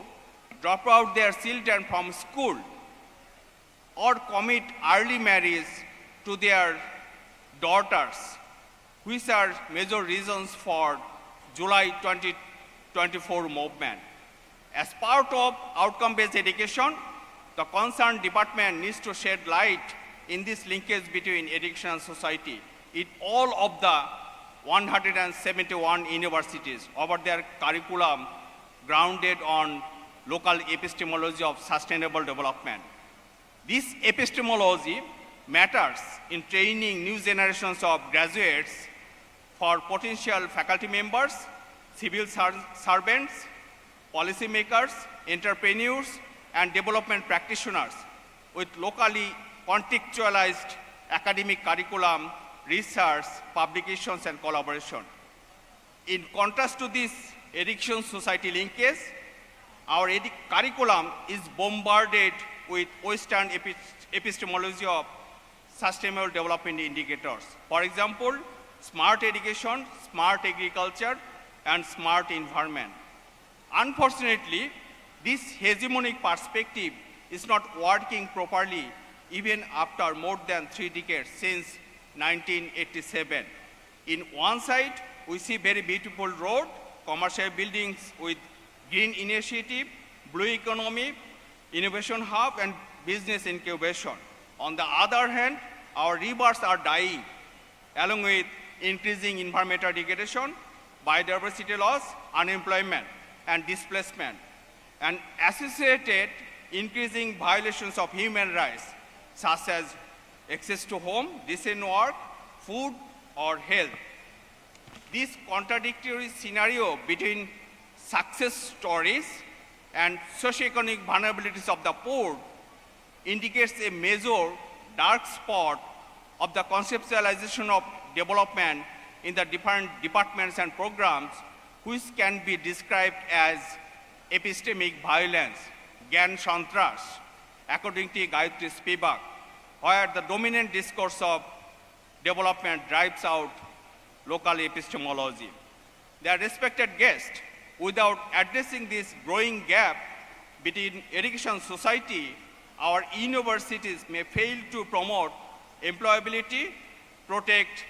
drop out their children from school or commit early marriage to their daughters, which are major reasons for July 2024 movement. As part of outcome-based education, the concerned department needs to shed light in this linkage between education and society in all of the 171 universities over their curriculum grounded on local epistemology of sustainable development. This epistemology matters in training new generations of graduates for potential faculty members, civil servants, policymakers, entrepreneurs, and development practitioners with locally contextualized academic curriculum, research, publications, and collaboration. In contrast to this education society linkage, our curriculum is bombarded with Western epistemology of sustainable development indicators. For example, smart education, smart agriculture, and smart environment. Unfortunately, this hegemonic perspective is not working properly even after more than 3 decades since 1987. In one side, we see very beautiful road, commercial buildings with green initiative, blue economy, innovation hub, and business incubation. On the other hand, our rivers are dying, along with increasing environmental degradation, biodiversity loss, unemployment, and displacement, and associated increasing violations of human rights, such as access to home, decent work, food, or health. This contradictory scenario between success stories and socioeconomic vulnerabilities of the poor indicates a major dark spot of the conceptualization of development in the different departments and programs, which can be described as epistemic violence, Gyan Shantras, according to Gayatri Spivak, where the dominant discourse of development drives out local epistemology. Their respected guest, without addressing this growing gap between education society, our universities may fail to promote employability, protect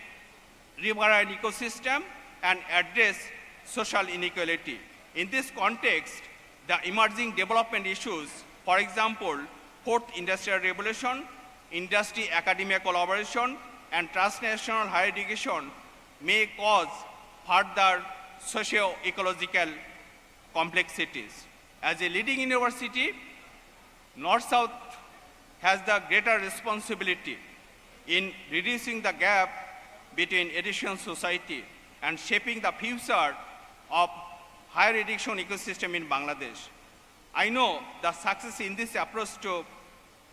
riverine ecosystem, and address social inequality. In this context, the emerging development issues, for example, fourth industrial revolution, industry-academia collaboration, and transnational higher education may cause further socio-ecological complexities. As a leading university, North-South has the greater responsibility in reducing the gap between education society and shaping the future of higher education ecosystem in Bangladesh. I know the success in this approach to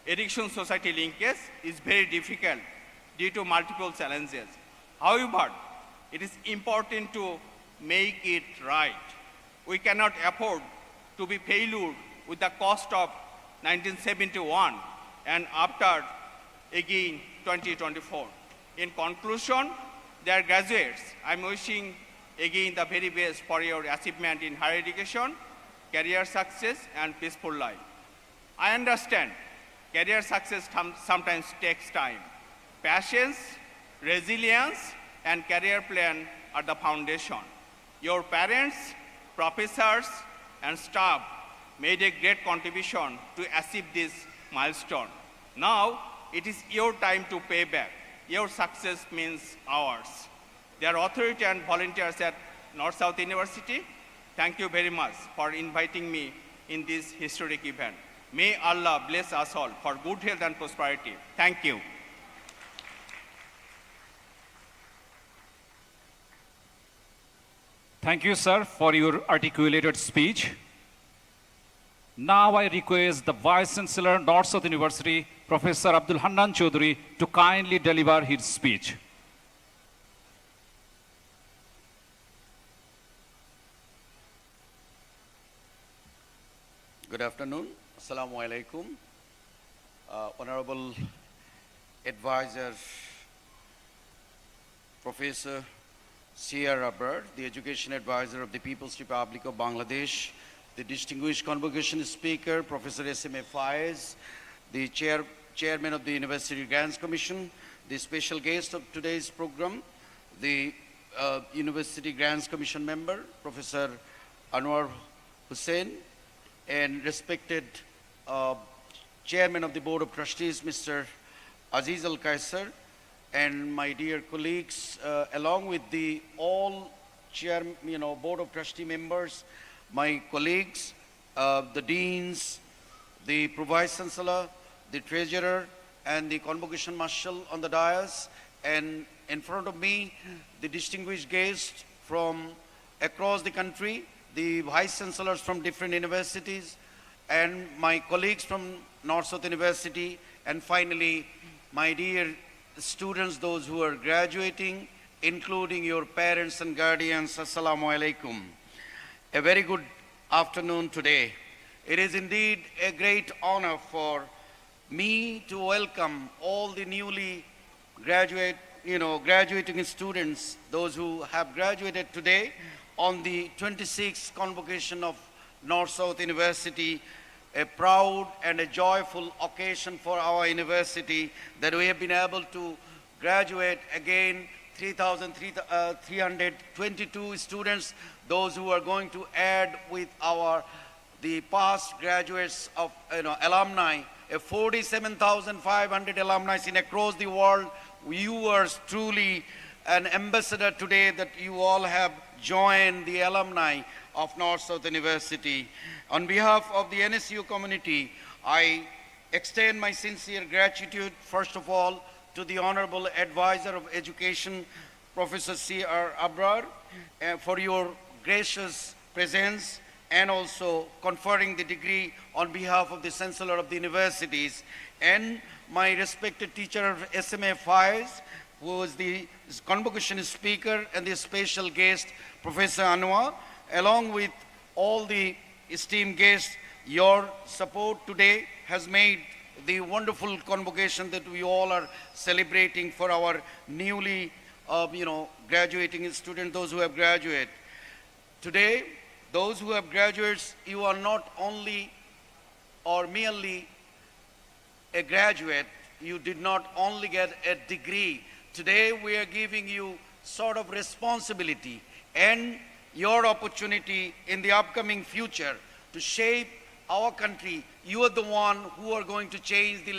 education society linkage is very difficult due to multiple challenges. However, it is important to make it right. We cannot afford to be failure with the cost of 1971 and after again 2024. In conclusion, dear graduates, I'm wishing again the very best for your achievement in higher education, career success, and peaceful life. I understand career success sometimes takes time. Patience, resilience, and career plan are the foundation. Your parents, professors, and staff made a great contribution to achieve this milestone. Now, it is your time to pay back. Your success means ours. Dear authority and volunteers at North-South University, thank you very much for inviting me in this historic event. May Allah bless us all for good health and prosperity. Thank you. Thank you, sir, for your articulated speech. Now I request the Vice Chancellor, North-South University, Professor Abdul Hannan Chaudhary, to kindly deliver his speech. Good afternoon. Assalamu alaikum. Honorable Advisor, Professor Sierra Bird, the Education Advisor of the People's Republic of Bangladesh, the distinguished convocation speaker, Professor S.M.A. Faiz, the Chairman of the University Grants Commission, the special guest of today's program, the University Grants Commission member, Professor Anwar Hussain, and respected Chairman of the Board of Trustees, Mr. Aziz Al-Kaisar, and my dear colleagues, along with the all Board of Trustee members, my colleagues, the deans, the Vice Chancellor, the Treasurer, and the Convocation Marshal on the dais, and in front of me, the distinguished guests from across the country, the Vice Chancellors from different universities, and my colleagues from North-South University, and finally, my dear students, those who are graduating, including your parents and guardians, Assalamu alaikum. A very good afternoon today. It is indeed a great honor for me to welcome all the newly graduate graduating students, those who have graduated today on the 26th Convocation of North-South University, a proud and a joyful occasion for our university that we have been able to graduate again 3,322 students, those who are going to add with the past graduates of alumni, 47,500 alumni in across the world. You are truly an ambassador today that you all have joined the alumni of North-South University. On behalf of the NSU community, I extend my sincere gratitude, first of all, to the Honorable Advisor of Education, Professor C.R. Abrar, for your gracious presence and also conferring the degree on behalf of the Chancellor of the universities, and my respected teacher of SMA 5, who is the convocation speaker, and the special guest, Professor Anwar, along with all the esteemed guests. Your support today has made the wonderful convocation that we all are celebrating for our newly, graduating students, those who have graduated. Today, those who have graduates, you are not only or merely a graduate, you did not only get a degree. Today, we are giving you sort of responsibility and your opportunity in the upcoming future to shape our country. You are the one who are going to change the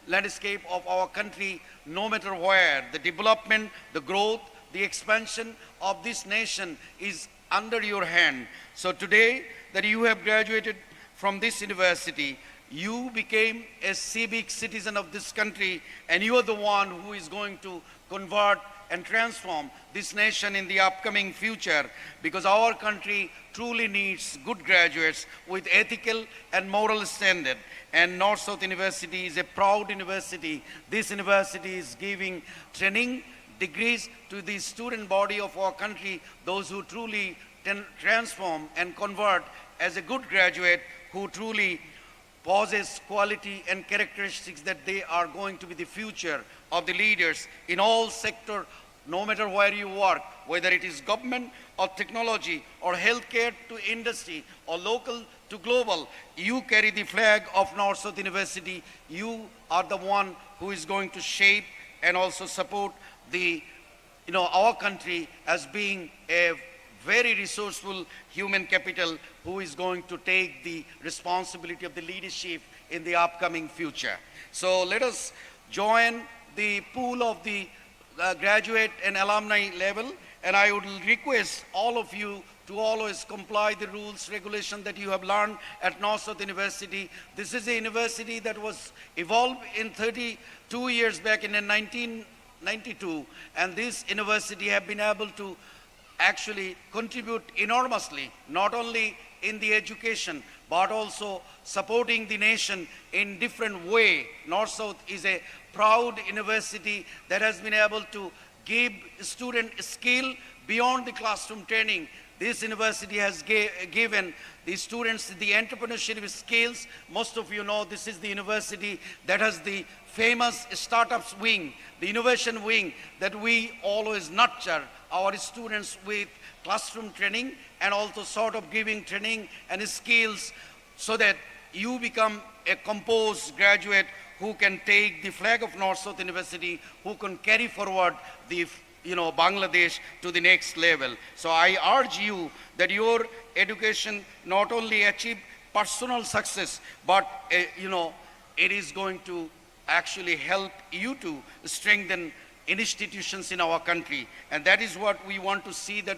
landscape of our country, no matter where. The development, the growth, the expansion of this nation is under your hand. So today that you have graduated from this university, you became a civic citizen of this country, and you are the one who is going to convert and transform this nation in the upcoming future, because our country truly needs good graduates with ethical and moral standard. And North-South University is a proud university. This university is giving training degrees to the student body of our country, those who truly transform and convert as a good graduate, who truly possess quality and characteristics that they are going to be the future of the leaders in all sector, no matter where you work, whether it is government or technology or healthcare to industry or local to global. You carry the flag of North-South University. You are the one who is going to shape and also support our country as being a very resourceful human capital who is going to take the responsibility of the leadership in the upcoming future. So let us join the pool of the graduate and alumni level, and I would request all of you to always comply the rules, regulations that you have learned at North-South University. This is a university that was evolved in 32 years back in 1992, and this university have been able to actually contribute enormously, not only in the education, but also supporting the nation in different way. North-South is a proud university that has been able to give student skill beyond the classroom training. This university has given the students the entrepreneurship skills. Most of you know this is the university that has the famous startups wing, the innovation wing, that we always nurture our students with classroom training and also sort of giving training and skills so that you become a composed graduate who can take the flag of North-South University, who can carry forward the Bangladesh to the next level. So I urge you that your education not only achieve personal success, but it is going to actually help you to strengthen institutions in our country. And that is what we want to see, that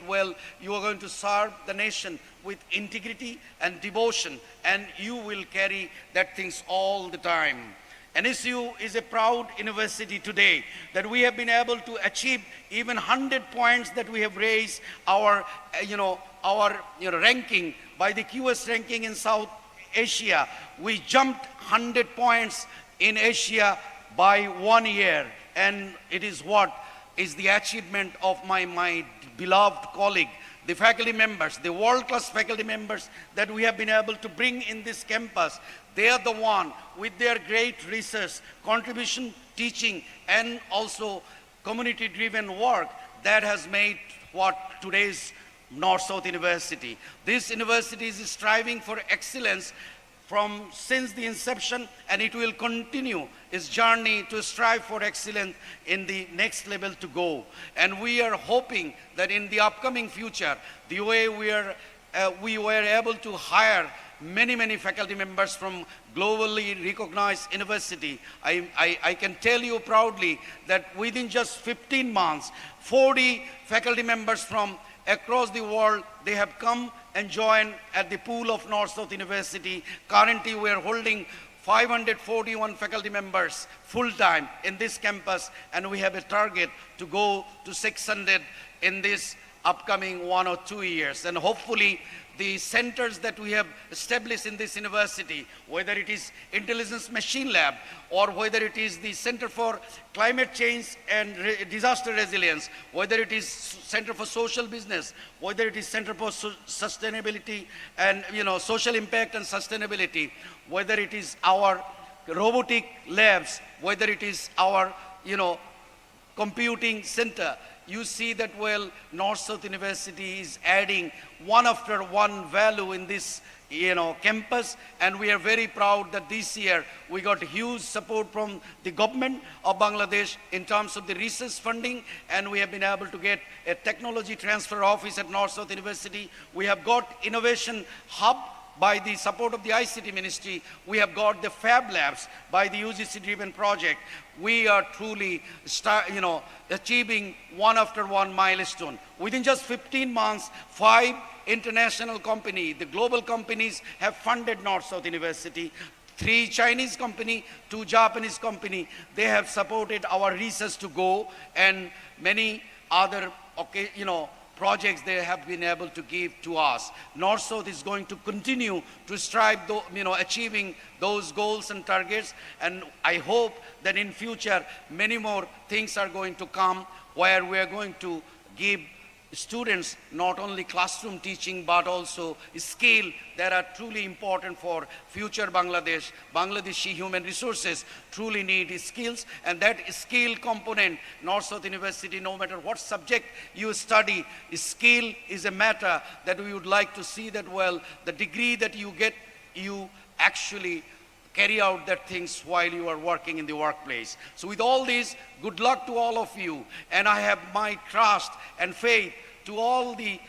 you are going to serve the nation with integrity and devotion, and you will carry that things all the time. NSU is a proud university today that we have been able to achieve even 100 points that we have raised our ranking by the QS ranking in South Asia. We jumped 100 points in Asia by 1 year, and it is what is the achievement of my beloved colleague, the faculty members, the world-class faculty members that we have been able to bring in this campus. They are the one with their great research, contribution, teaching, and also community-driven work that has made what today's North-South University. This university is striving for excellence since the inception, and it will continue its journey to strive for excellence in the next level to go. And we are hoping that in the upcoming future, the way we were able to hire many faculty members from globally recognized university. I can tell you proudly that within just 15 months, 40 faculty members from across the world, they have come and joined at the pool of North-South University. Currently, we are holding 541 faculty members full-time in this campus, and we have a target to go to 600 in this upcoming 1 or 2 years. And hopefully, the centers that we have established in this university, whether it is Intelligence Machine Lab or whether it is the Center for Climate Change and Disaster Resilience, whether it is Center for Social Business, whether it is Center for Sustainability and Social Impact and Sustainability, whether it is our robotic labs, whether it is our computing center, you see that, well, North-South University is adding one after one value in this, campus, and we are very proud that this year we got huge support from the government of Bangladesh in terms of the research funding, and we have been able to get a technology transfer office at North-South University. We have got innovation hub by the support of the ICT Ministry. We have got the Fab Labs by the UGC-driven project. We are truly, achieving one after one milestone. Within just 15 months, 5 international companies, the global companies, have funded North-South University. 3 Chinese companies, 2 Japanese companies, they have supported our research to go, and many other, projects they have been able to give to us. North-South is going to continue to strive, achieving those goals and targets, and I hope that in future many more things are going to come where we are going to give students not only classroom teaching but also skill that are truly important for future Bangladesh. Bangladeshi human resources truly need skills, and that skill component, North-South University, no matter what subject you study, skill is a matter that we would like to see that, well, the degree that you get, you actually carry out that things while you are working in the workplace. So with all this, good luck to all of you, and I have my trust and faith to all the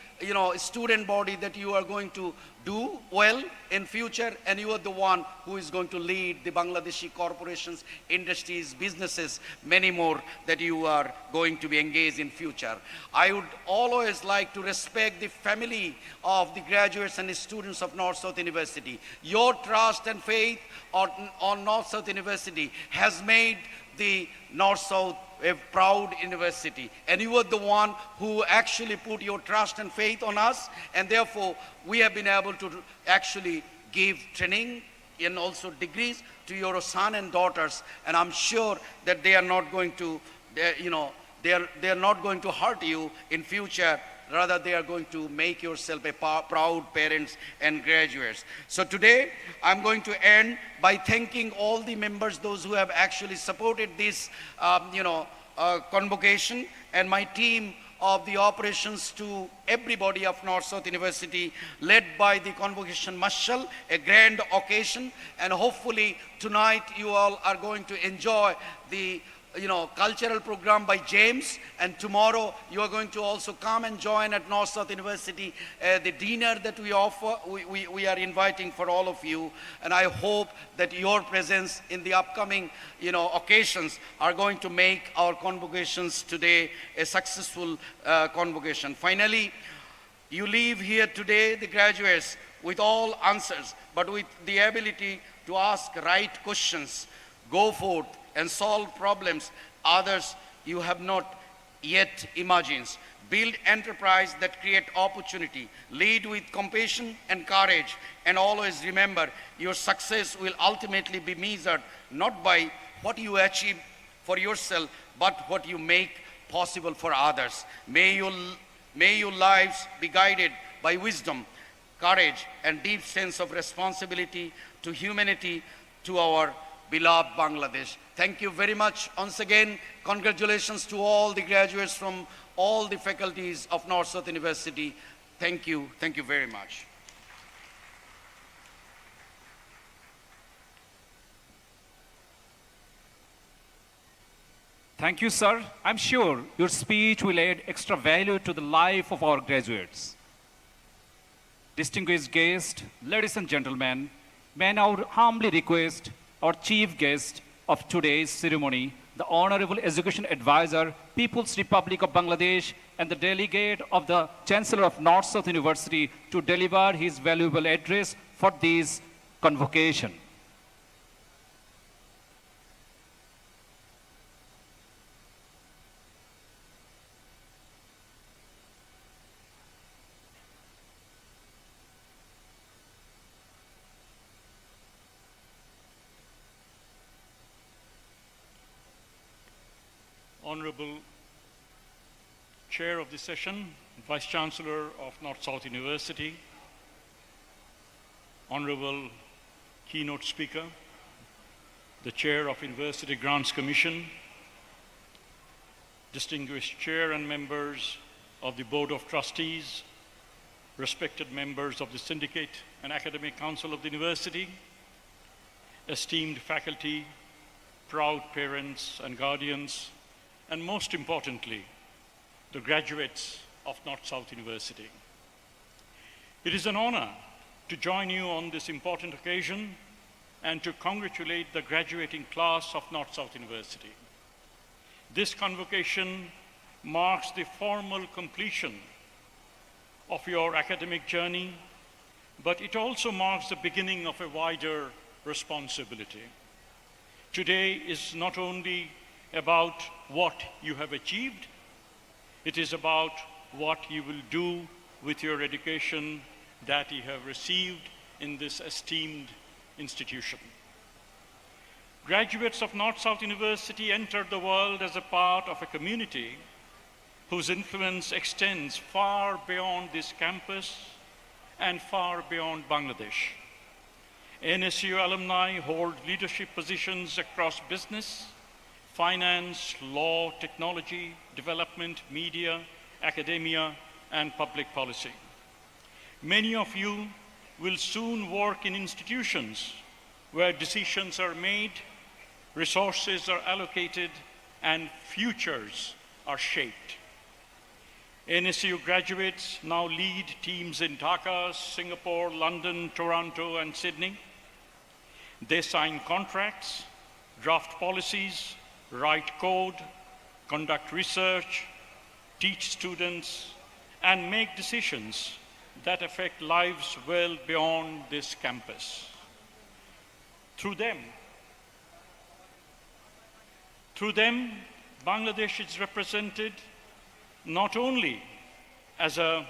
student body that you are going to do well in future, and you are the one who is going to lead the Bangladeshi corporations, industries, businesses, many more that you are going to be engaged in future. I would always like to respect the family of the graduates and the students of North-South University. Your trust and faith on North-South University has made the North-South a proud university, and you are the one who actually put your trust and faith on us, and therefore we have been able to actually give training and also degrees to your son and daughters, and I'm sure that they are not going to, they are not going to hurt you in future. Rather, they are going to make yourself a proud parents and graduates. So today, I'm going to end by thanking all the members, those who have actually supported this, convocation, and my team of the operations, to everybody of North-South University, led by the Convocation Marshal, a grand occasion, and hopefully tonight you all are going to enjoy the cultural program by James, and tomorrow you are going to also come and join at North-South University the dinner that we offer. We are inviting for all of you, and I hope that your presence in the upcoming occasions are going to make our convocations today a successful convocation. Finally, you leave here today, the graduates, with all answers, but with the ability to ask right questions, go forth and solve problems others you have not yet imagined. Build enterprise that create opportunity. Lead with compassion and courage. And always remember, your success will ultimately be measured not by what you achieve for yourself, but what you make possible for others. May your lives be guided by wisdom, courage, and deep sense of responsibility to humanity, to our beloved Bangladesh. Thank you very much. Once again, congratulations to all the graduates from all the faculties of North-South University. Thank you very much. Thank you, sir. I'm sure your speech will add extra value to the life of our graduates. Distinguished guests, ladies and gentlemen, may I now humbly request our chief guest of today's ceremony, the Honorable Education Advisor, People's Republic of Bangladesh, and the delegate of the Chancellor of North-South University to deliver his valuable address for this convocation. Honorable Chair of the session, Vice Chancellor of North-South University, Honorable Keynote Speaker, the Chair of University Grants Commission, distinguished Chair and members of the Board of Trustees, respected members of the Syndicate and Academic Council of the University, esteemed faculty, proud parents and guardians, and most importantly, the graduates of North-South University. It is an honor to join you on this important occasion and to congratulate the graduating class of North-South University. This convocation marks the formal completion of your academic journey, but it also marks the beginning of a wider responsibility. Today is not only about what you have achieved, it is about what you will do with your education that you have received in this esteemed institution. Graduates of North-South University entered the world as a part of a community whose influence extends far beyond this campus and far beyond Bangladesh. NSU alumni hold leadership positions across business, finance, law, technology, development, media, academia, and public policy. Many of you will soon work in institutions where decisions are made, resources are allocated, and futures are shaped. NSU graduates now lead teams in Dhaka, Singapore, London, Toronto, and Sydney. They sign contracts, draft policies, write code, conduct research, teach students, and make decisions that affect lives well beyond this campus. Through them, Bangladesh is represented not only as a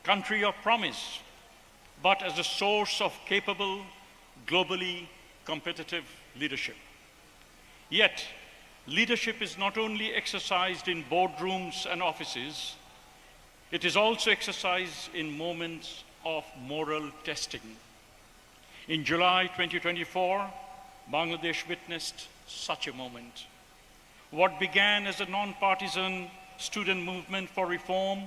country of promise, but as a source of capable, globally competitive leadership. Yet, leadership is not only exercised in boardrooms and offices, it is also exercised in moments of moral testing. In July 2024, Bangladesh witnessed such a moment. What began as a non-partisan student movement for reform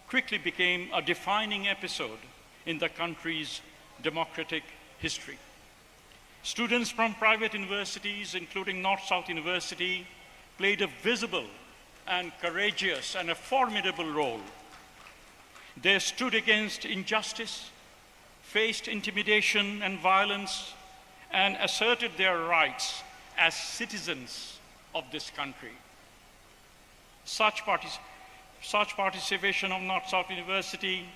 quickly became a defining episode in the country's democratic history. Students from private universities, including North-South University, played a visible and courageous and a formidable role. They stood against injustice, faced intimidation and violence, and asserted their rights as citizens of this country. Such participation of North-South University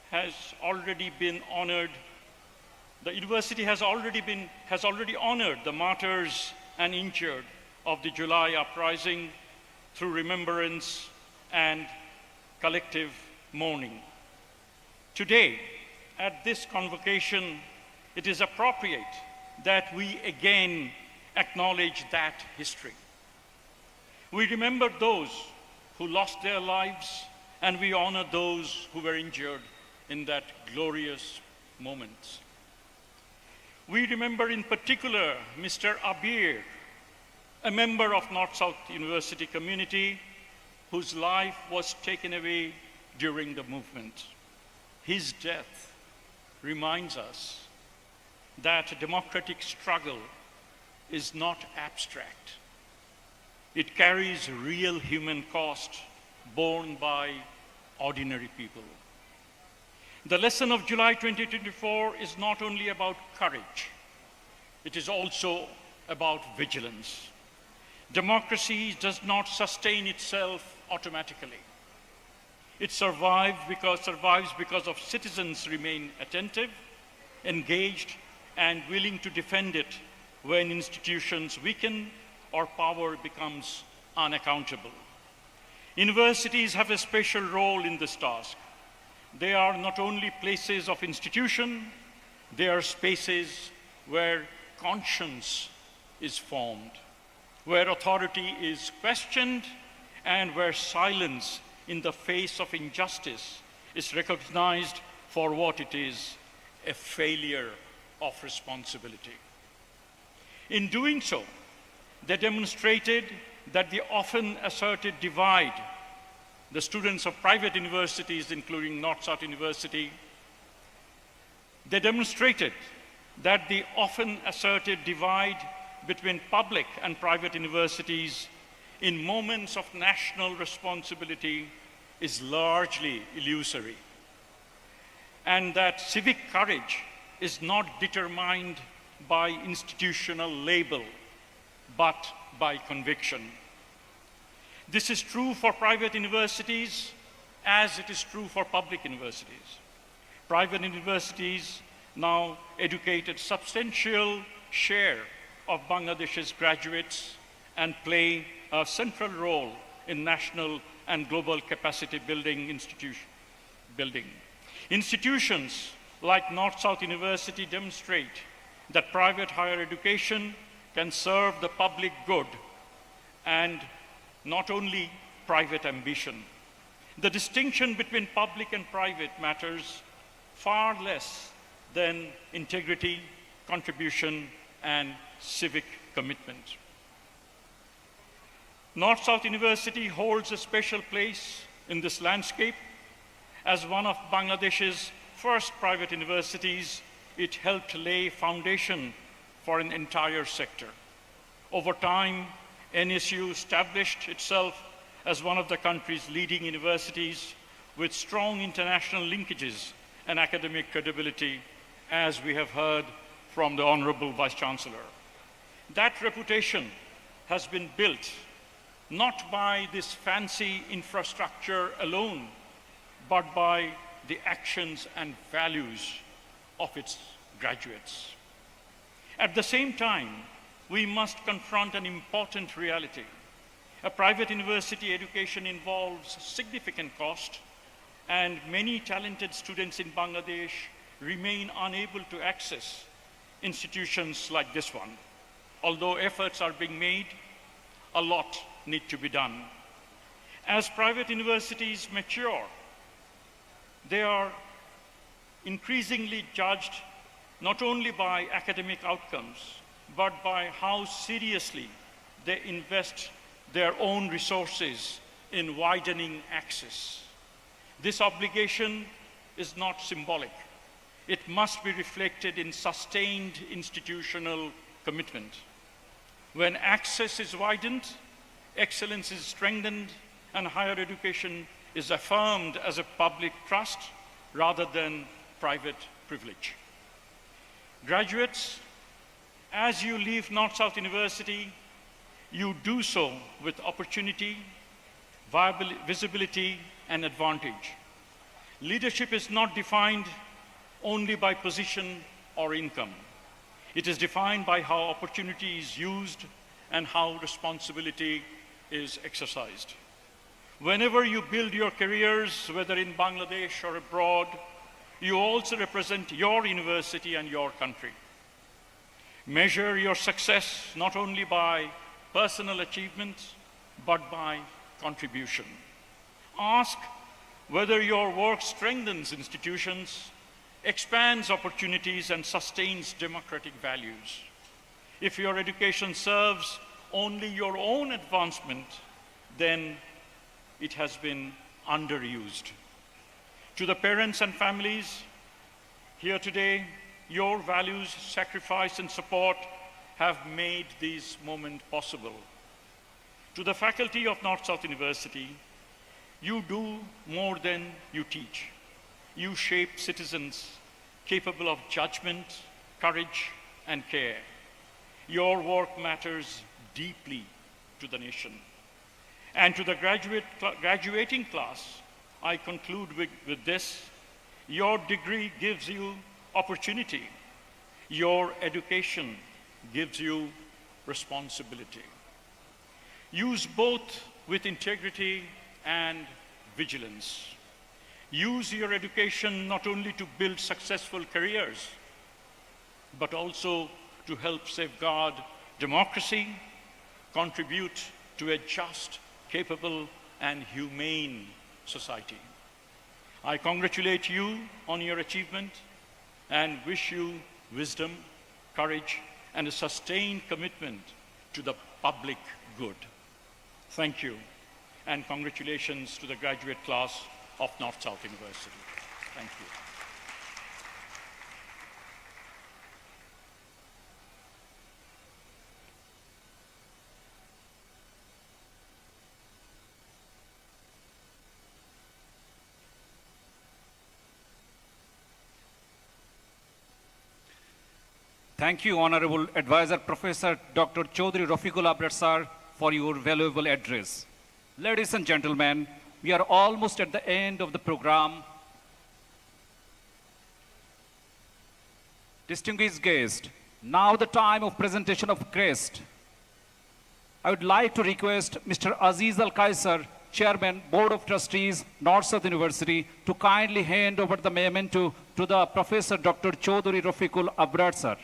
has already been honored. The university has already honored the martyrs and injured of the July uprising through remembrance and collective mourning. Today, at this convocation, it is appropriate that we again acknowledge that history. We remember those who lost their lives, and we honor those who were injured in that glorious moment. We remember in particular Mr. Abir, a member of North-South University community whose life was taken away during the movement. His death reminds us that democratic struggle is not abstract. It carries real human cost borne by ordinary people. The lesson of July 2024 is not only about courage, it is also about vigilance. Democracy does not sustain itself automatically. It survives because of citizens remain attentive, engaged, and willing to defend it when institutions weaken or power becomes unaccountable. Universities have a special role in this task. They are not only places of institution, they are spaces where conscience is formed, where authority is questioned, and where silence in the face of injustice is recognized for what it is, a failure of responsibility. In doing so, they demonstrated that the often asserted divide, the students of private universities, including North-South University, they demonstrated that the often asserted divide between public and private universities in moments of national responsibility is largely illusory, and that civic courage is not determined by institutional label, but by conviction. This is true for private universities as it is true for public universities. Private universities now educate a substantial share of Bangladesh's graduates and play a central role in national and global capacity building. Institutions like North-South University demonstrate that private higher education can serve the public good and not only private ambition. The distinction between public and private matters far less than integrity, contribution, and civic commitment. North-South University holds a special place in this landscape. As one of Bangladesh's first private universities, it helped lay foundation for an entire sector. Over time, NSU established itself as one of the country's leading universities with strong international linkages and academic credibility, as we have heard from the Honorable Vice Chancellor. That reputation has been built not by this fancy infrastructure alone, but by the actions and values of its graduates. At the same time, we must confront an important reality. A private university education involves significant cost, and many talented students in Bangladesh remain unable to access institutions like this one. Although efforts are being made, a lot need to be done. As private universities mature, they are increasingly judged not only by academic outcomes, but by how seriously they invest their own resources in widening access. This obligation is not symbolic. It must be reflected in sustained institutional commitment. When access is widened, excellence is strengthened, and higher education is affirmed as a public trust rather than private privilege. Graduates, as you leave North-South University, you do so with opportunity, visibility, and advantage. Leadership is not defined only by position or income. It is defined by how opportunity is used and how responsibility is exercised. Whenever you build your careers, whether in Bangladesh or abroad, you also represent your university and your country. Measure your success not only by personal achievements, but by contribution. Ask whether your work strengthens institutions expands opportunities and sustains democratic values. If your education serves only your own advancement, then it has been underused. To the parents and families here today, your values, sacrifice, and support have made this moment possible. To the faculty of North-South University, you do more than you teach. You shape citizens capable of judgment, courage, and care. Your work matters deeply to the nation. And to the graduating class, I conclude with this. Your degree gives you opportunity. Your education gives you responsibility. Use both with integrity and vigilance. Use your education not only to build successful careers, but also to help safeguard democracy, contribute to a just, capable, and humane society. I congratulate you on your achievement and wish you wisdom, courage, and a sustained commitment to the public good. Thank you, and congratulations to the graduate class of North-South University. Thank you. Thank you, Honorable Advisor Professor Dr. Chaudhary Rafiqul Abrar sir, for your valuable address. Ladies and gentlemen, we are almost at the end of the program. Distinguished guests, now the time of presentation of crest. I would like to request Mr. Aziz Al-Kaisar, Chairman, Board of Trustees, North-South University, to kindly hand over the memento to the Professor Dr. Chaudhary Rafiqul Abrar sir,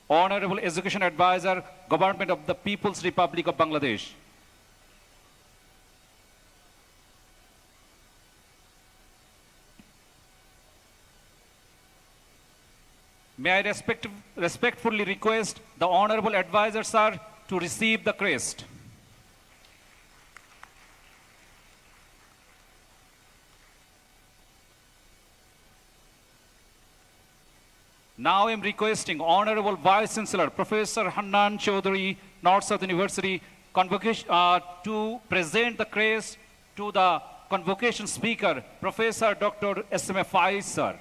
Honorable Education Advisor, Government of the People's Republic of Bangladesh. May I respectfully request the Honorable Advisor sir to receive the crest. Now I am requesting Honorable Vice Chancellor Professor Hannan Chaudhary, North-South University, to present the crest to the convocation speaker, Professor Dr. S.M.A. Faiz sir.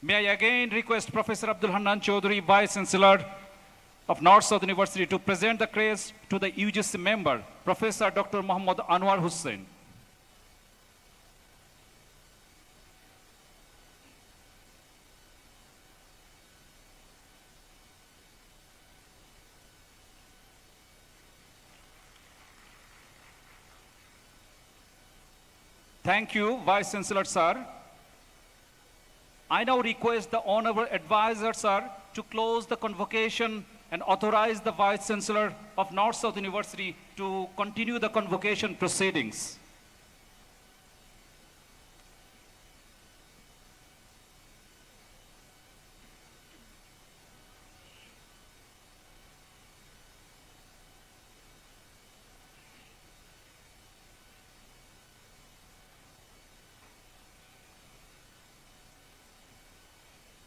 May I again request Professor Abdul Hannan Chaudhary, Vice Chancellor of North-South University, to present the crest to the UGC member, Professor Dr. Muhammad Anwar Hussain. Thank you, Vice Chancellor sir. I now request the Honorable Advisor sir to close the convocation and authorize the Vice Chancellor of North-South University to continue the convocation proceedings.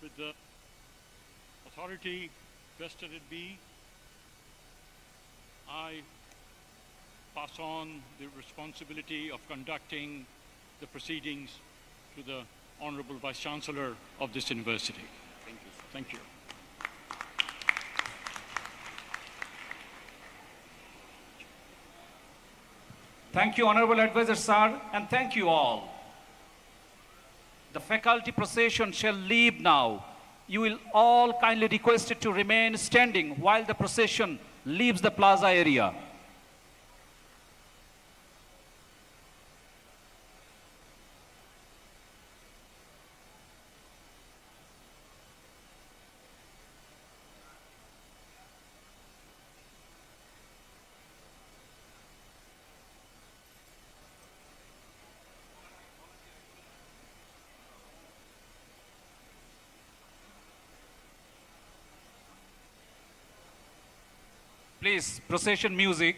With the authority vested in me, I pass on the responsibility of conducting the proceedings to the Honorable Vice Chancellor of this university. Thank you. Thank you. Thank you, Honorable Advisor sir, and thank you all. The faculty procession shall leave now. You will all kindly requested to remain standing while the procession leaves the plaza area. Please, procession music.